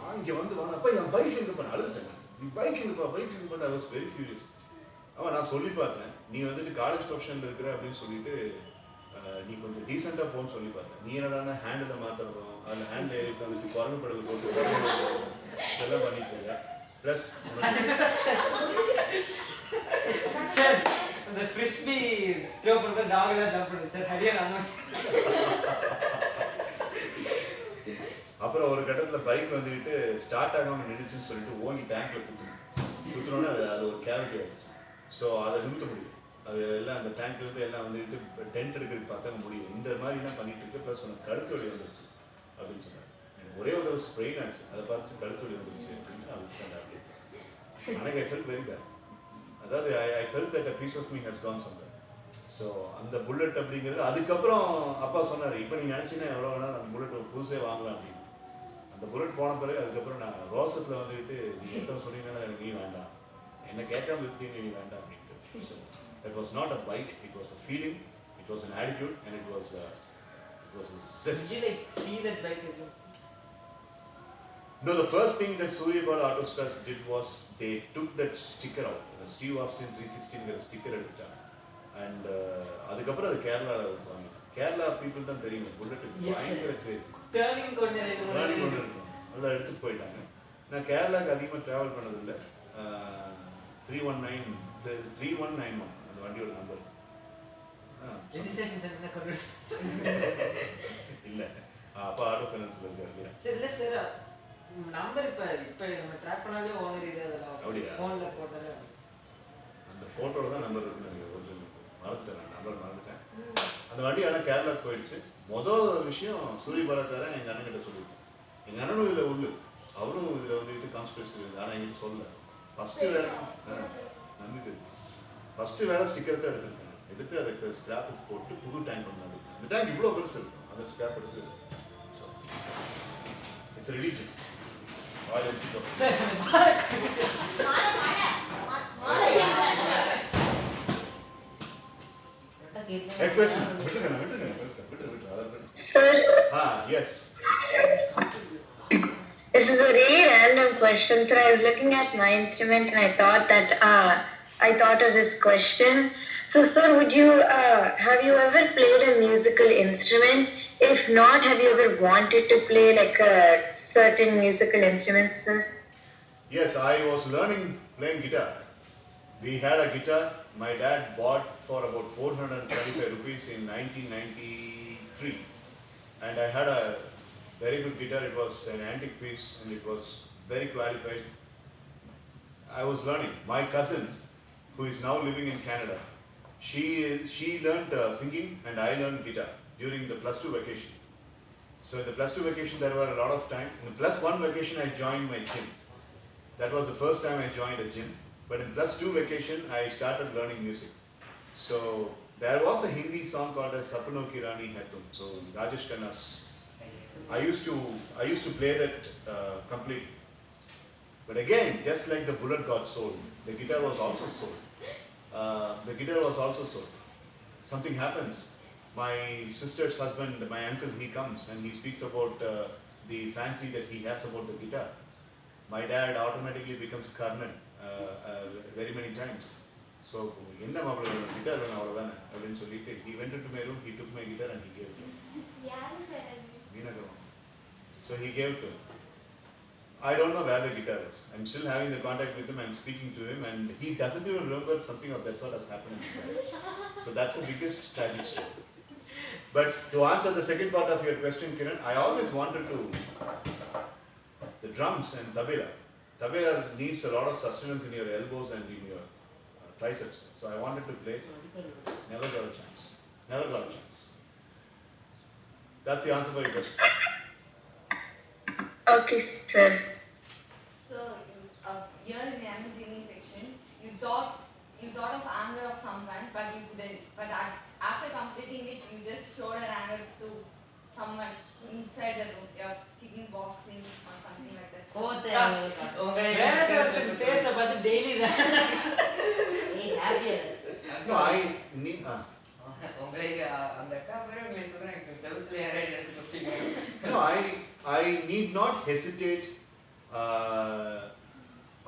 நான் இங்கே வந்து வாங்க அப்போ என் பைக் எங்கே பண்ண அழுதுட்டேன். நீ பைக் எங்கப்பா ஐ வாஸ் வெரி ஃபியூரியஸ். அவன் நான் சொல்லி பார்த்தேன், நீ வந்துட்டு காலேஜ் ப்ரொஃபஷனில் இருக்கிற அப்படின்னு சொல்லிட்டு நீ கொஞ்சம் டீசெண்டாக போன்னு சொல்லி பார்த்தேன். நீ என்னடானா ஹேண்டில் மாற்றுறதும் அதில் ஹேண்டில் ஏறி வந்துட்டு குரங்கு படகு போட்டு இதெல்லாம் பண்ணிட்டு இருக்க. ப்ளஸ் சார் அந்த ஃப்ரிஸ்பி த்ரோ பண்ணுறது டாக்லாம் ஜம்ப் பண்ணுது சார் ஹரியானா அந்த மாதிரி. அப்புறம் ஒரு கட்டத்தில் பைக் வந்துக்கிட்டு ஸ்டார்ட் ஆகாமல் நின்றுச்சுன்னு சொல்லிட்டு ஓங்கி டேங்க்கில் குத்துனோன்னே அது ஒரு கேவிட்டி ஆகிடுச்சு. ஸோ அதை நிறுத்த முடியும். அது எல்லாம் அந்த டேங்க்லேருந்து எல்லாம் வந்துட்டு டென்ட் எடுக்கிறதுக்கு பார்த்தா முடியும். இந்த மாதிரிலாம் பண்ணிட்டு இருக்கு. ப்ளஸ் உனக்கு கழுத்து வலி வந்துருச்சு அப்படின்னு சொன்னாங்க. எனக்கு ஒரே ஒரு ஸ்ப்ரெயின் ஆச்சு. அதை பார்த்துட்டு கழுத்து வலி வந்துருச்சு அப்படின்னு அது அப்படி. ஆனால் ஐ ஃபெல்ட் வெரி பேட். அதாவது I felt that a piece of me has gone somewhere. So அந்த புல்லட் அப்படிங்கிறது அதுக்கப்புறம் அப்பா சொன்னார், இப்போ நீ நினச்சின்னா எவ்வளோ வேணாலும் அந்த புல்லட் புதுசே வாங்கலாம் அப்படின்னு. அந்த புல்லட் போன பிறகு அதுக்கப்புறம் நான் ரோசத்தில் வந்துக்கிட்டு நீங்கள் எத்தனை சொன்னீங்கன்னா எனக்கு நீ வேண்டாம், என்னை கேட்காம விட்டுட்டீங்க நீ வேண்டாம் அப்படின்ட்டு. So that was not a bike, it was a feeling, it was an attitude, and it was a zest. Did you like see that bike again? No, the first thing that Surya Bala Auto Spares did was they took that sticker out. The Steve Austin 316 sticker எடுத்துட்டாங்க. And அதுக்கப்புறம் அது கேரளா வாங்கி. Kerala people தான் தெரியும் புல்லட்டுக்கு பயங்கர grace. Turning கொண்டு நல்லா எடுத்துட்டு போயிட்டாங்க. நான் கேரளாவுக்கு அதிகமாக ட்ராவல் பண்ணதில்லை. 3191 அந்த வண்டியோட நம்பர் இல்லை. அப்போ ஆட்டோ ஃபைனான்ஸில் இருக்காரு இல்லையா? சரி இல்லை சார் நம்பர் இப்போ நம்ம ட்ராக் பண்ணாலே ஓனர் இது அதெல்லாம் அப்படியா? ஃபோனில் போட்டாலே அந்த ஃபோட்டோவில் தான் நம்பர் இருக்குன்னு எனக்கு ஒரிஜினல் மறந்துட்டேன். நான் நம்பர் மறந்துட்டேன். அந்த வண்டி ஆனால் கேரளாவுக்கு போயிடுச்சு. மொதல் விஷயம் சூரிய பாலக்காரன் எங்கள் அண்ணன் கிட்ட சொல்லியிருக்கேன். எங்கள் அண்ணனும் இதில் உள்ள அவரும் இதில் வந்துட்டு கான்ஸ்பிரசி இருக்குது. ஆனால் எங்களுக்கு சொல்லலை. ஃபஸ்ட்டு வேலை நம்பிட்டு ஃபஸ்ட்டு வேலை ஸ்டிக்கர் தான் எடுத்துருக்கேன். எடுத்து அதுக்கு ஸ்கிராப் போட்டு புது டேங்க் பண்ணாங்க. இந்த டேங்க் இவ்வளோ பெருசு இருக்கும். அந்த ஸ்கிராப் எடுத்து இட்ஸ் ரிலீஜன் ஆயில் எடுத்துட்டோம். Next question. Sir, Yes. this is a really random question, sir. I was looking at my instrument and I thought of this question. So, sir, have you ever played a musical instrument? If not, have you ever wanted to play like a certain musical instrument, sir? Yes, I was playing guitar. We had a guitar my dad bought for about 425 rupees in 1993. And I had a very good guitar. It was an antique piece and it was very qualified. I was learning. My cousin, who is now living in Canada, she learned singing and I learned guitar during the +2 vacation. So in the +2 vacation there were a lot of time. In the +1 vacation I joined my gym. That was the first time I joined a gym. But in +2 vacation I started learning music. So there was a Hindi song called as Sapno Ki Rani Hai Tum. So Rajesh Khanna's. I used to play that completely. But again, just like the bullet got sold, the guitar was also sold. Something happens. My sister's husband, my uncle, he comes and he speaks about the fancy that he has about the guitar. My dad automatically becomes Karnan very many times. So, enna mavla guitar vena avladana appdinu solliட்டு he went into my room, he took my guitar and he gave it to me. So he gave it to me. I don't know where the guitar is. I'm still having the contact with him, I'm speaking to him and he doesn't even remember something of that sort has happened in his life. So that's the biggest tragic story. But to answer the second part of your question, Kiran, I always wanted to, the drums and tabla. Tabla needs a lot of sustenance in your elbows and in your triceps. So I wanted to play, never got a chance. That's the answer for your question. Okay, sir. So, here in the Amazing section, you thought of anger of someone, but you couldn't. But after completing it, you just showed an anger to someone inside the room. You're kicking boxing or something like that. உங்களை வேற வருஷம் ஃபேஸை பார்த்து daily தான் No, I need. No, I need not hesitate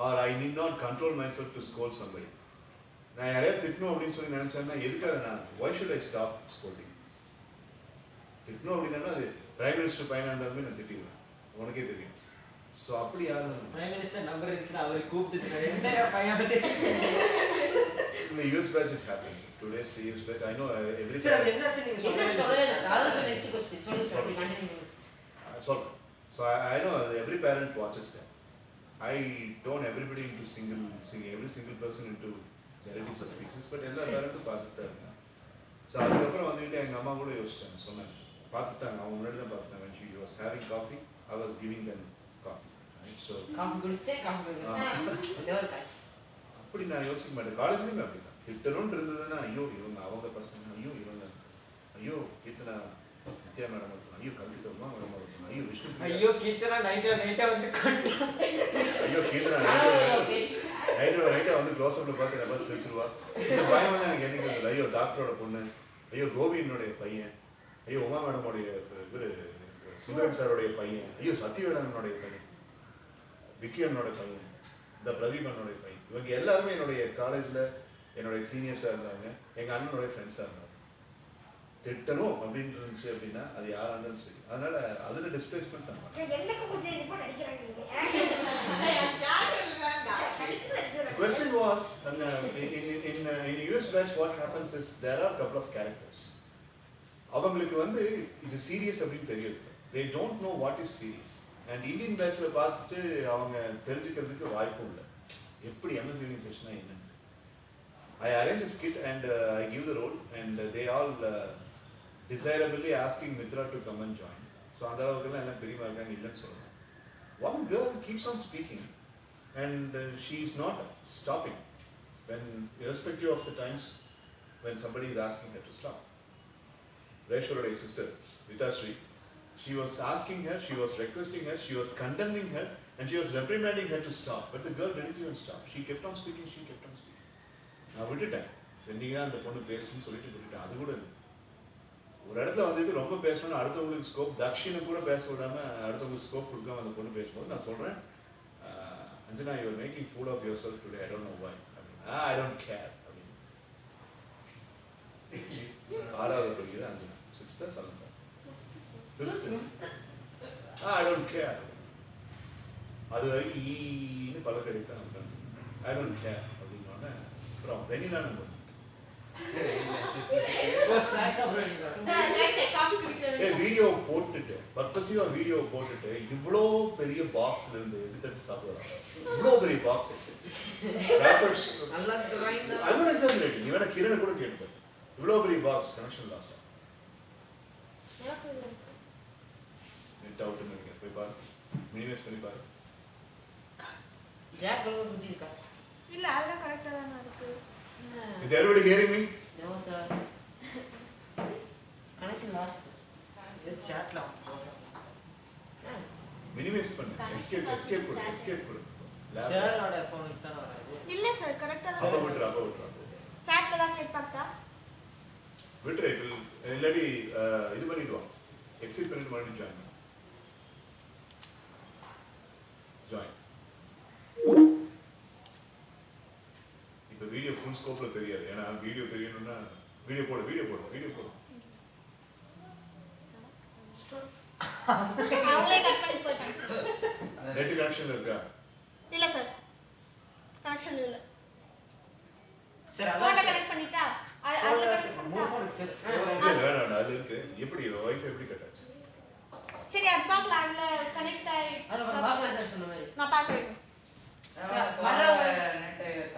or I need not control myself to scold somebody. நான் யாரையாவது திட்டணும் அப்படின்னு சொல்லி நினைச்சேன்னா எதுக்காக why should I stop scolding? திட்டணும் அப்படின்னா அது பிரைம் மினிஸ்டர் பையனாக இருந்தாலுமே நான் திட்டிடுவேன், உனக்கே தெரியும். ஸோ அப்படி யாரும் பிரைம் மினிஸ்டர் நம்பர் இருந்துச்சுன்னா அவரை கூப்பிட்டு என்ன பையன் இந்த US batch it happen 2 days US batch I know every sir அது என்னாச்சு நீங்க என்ன சொல்லுங்க சொல்லவே இல்லை சார். அதான் சார் நெக்ஸ்ட் கொஸ்டின் சொல்லுங்க சார். அப்படி கண்டினியூ சொல்றேன். So I know every parent watches that. I don't everybody into every single person into varieties of pieces, but எல்லா பேரண்ட்டும் பார்த்துட்டு தான் இருக்காங்க. ஸோ அதுக்கப்புறம் வந்துட்டு எங்கள் அம்மா கூட யோசிச்சாங்க, சொன்னாங்க, பார்த்துட்டாங்க, அவங்க முன்னாடி தான் பார்த்துட்டாங்க. when she was having coffee, I was giving them coffee. Right? So coffee குடிச்சே காஃபி குடிச்சேன். அப்படி நான் யோசிக்க மாட்டேன். காலேஜ்லேயுமே அப்படி தான். திட்டணும்னு இருந்ததுன்னா ஐயோ இவங்க அவங்க பசங்க, ஐயோ இவங்க, ஐயோ கீர்த்தனா நித்யா மேடம் இருக்கணும், ஐயோ கவிதா மேடம் இருக்கணும், ஐயோ விஷ்ணு, ஐயோ கீர்த்தனா நைட்டா வந்து ஐயோ கீர்த்தனா நைட்டா வந்து க்ளோஸ் அப்ல பார்த்து நம்ம சிரிச்சிருவா. இந்த பயம் வந்து எனக்கு என்னைக்கு, ஐயோ டாக்டரோட பொண்ணு, ஐயோ கோவியனுடைய பையன், ஐயோ உமா மேடமுடைய இவர் சுந்தரம் சாரோடைய பையன், ஐயோ சத்யவேடனுடைய பையன், விக்கியனோட பையன், இந்த பிரதீபனுடைய பையன், இவங்க எல்லாருமே என்னுடைய காலேஜில் என்னுடைய சீனியர்ஸாக இருந்தாங்க, எங்கள் அண்ணனுடைய ஃப்ரெண்ட்ஸாக இருந்தாங்க. திட்டணும் அப்படின்னு இருந்துச்சு அப்படின்னா அது யாராக இருந்தாலும் சரி. அதனால அதில் டிஸ்பிளேஸ்மெண்ட் தான். Question was, in US batch what happens is there are a couple of characters. அவங்களுக்கு வந்து இது சீரியஸ் அப்படின்னு தெரியுது. They don't know what is serious. And Indian batchல பார்த்துட்டு அவங்க தெரிஞ்சுக்கிறதுக்கு வாய்ப்பும் இல்லை எப்படி MS evening session என்னன்னு. I arrange a skit and I give the role and they all desirably asking Mitra to come and join. So அந்த அளவுக்குலாம் எல்லாம் பெரியமா இருக்காங்க இல்லைன்னு சொல்லலாம். One girl keeps on speaking and she is not stopping when irrespective of the times when somebody is asking her to stop. Reshwaruடைய sister Vita Sri, she was asking her, she was requesting her, she was condemning her and she was reprimanding her to stop, but the girl didn't even stop. She kept on speaking, she kept on speaking. நான் விட்டுட்டேன், நீங்க அந்த பொண்ணு பேசுன்னு சொல்லிட்டு விட்டுட்டேன். அது கூட ஒரு இடத்துல வந்துட்டு ரொம்ப பேசணும்னு அடுத்தவங்களுக்கு ஸ்கோப், தக்ஷினை கூட பேச விடாம அடுத்தவங்களுக்கு ஸ்கோப் கொடுக்காம அந்த பொண்ணு பேசும்போது நான் சொல்றேன், Anjana you are making fool of yourself today, I don't know why அப்படின்னு. ஐ டோன்ட் கேர் அப்படின்னு. 6வது படிக்குது Anjana, 6th 7th 5th. I don't care. அது வரைக்கும் ஈன்னு பழக்கடித்தான் நான் ஐ டோன்ட் கேர் அப்படின்னோடனே அப்புறம் வெனிலா நம்பர் வீடியோ போட்டுட்டு பர்பஸிவா வீடியோ போட்டுட்டு இவ்வளோ பெரிய பாக்ஸ்ல இருந்து எடுத்து சாப்பிடுறாங்க. இவ்வளோ பெரிய பாக்ஸ் நீ வேணா கிரணை கூட கேட்டு இவ்வளோ பெரிய பாக்ஸ் கனெக்ஷன் லாஸ்ட் நெட் அவுட்னு இருக்கேன், போய் பாரு, மினிமைஸ் பண்ணி பாரு. ஜாக் ரொம்ப புத்தி இருக்கா? இல்ல அதெல்லாம் கரெக்ட்டா தான் இருக்கு. Is everybody hearing me? No sir. Connection last. இது சாட்ல மினிமைஸ் பண்ணு, எஸ்கேப் கொடு. சாரோட ஃபோனுக்கு தான் வராது. இல்ல சார் கரெக்ட்டா தான். அப்ப விட்டுரு. சாட்ல தான் கேட் பார்த்தா விட்டுரு. இல்லாட்டி இது பண்ணிடுவான், எக்ஸிட் பண்ணிட்டு மறுபடியும் ஜாயின். இப்போ வீடியோ ஃபுல் ஸ்கோப்ல தெரியாது, ஏன்னா வீடியோ தெரியணும்னா வீடியோ போடு. அவங்களே கட் பண்ணி போயிட்டாங்க. நெட் கனெக்ஷன்ல இருக்கா? இல்ல சார் கனெக்ஷன் இல்ல. சார் போன அதான் கனெக்ட் பண்ணிட்டா அதுல கனெக்ட் மூணு பண்ணா ஃபோனுக்கு சார் வேணாம், அது இருக்கு. எப்படி வைஃபை எப்படி கட் ஆச்சு? சரி அது பார்க்கலாம். அதுல கனெக்ட் ஆயி அது பாக்கலாம் சார் சொன்ன மாதிரி. நான் பாக்குறேன். சார் வர நெட்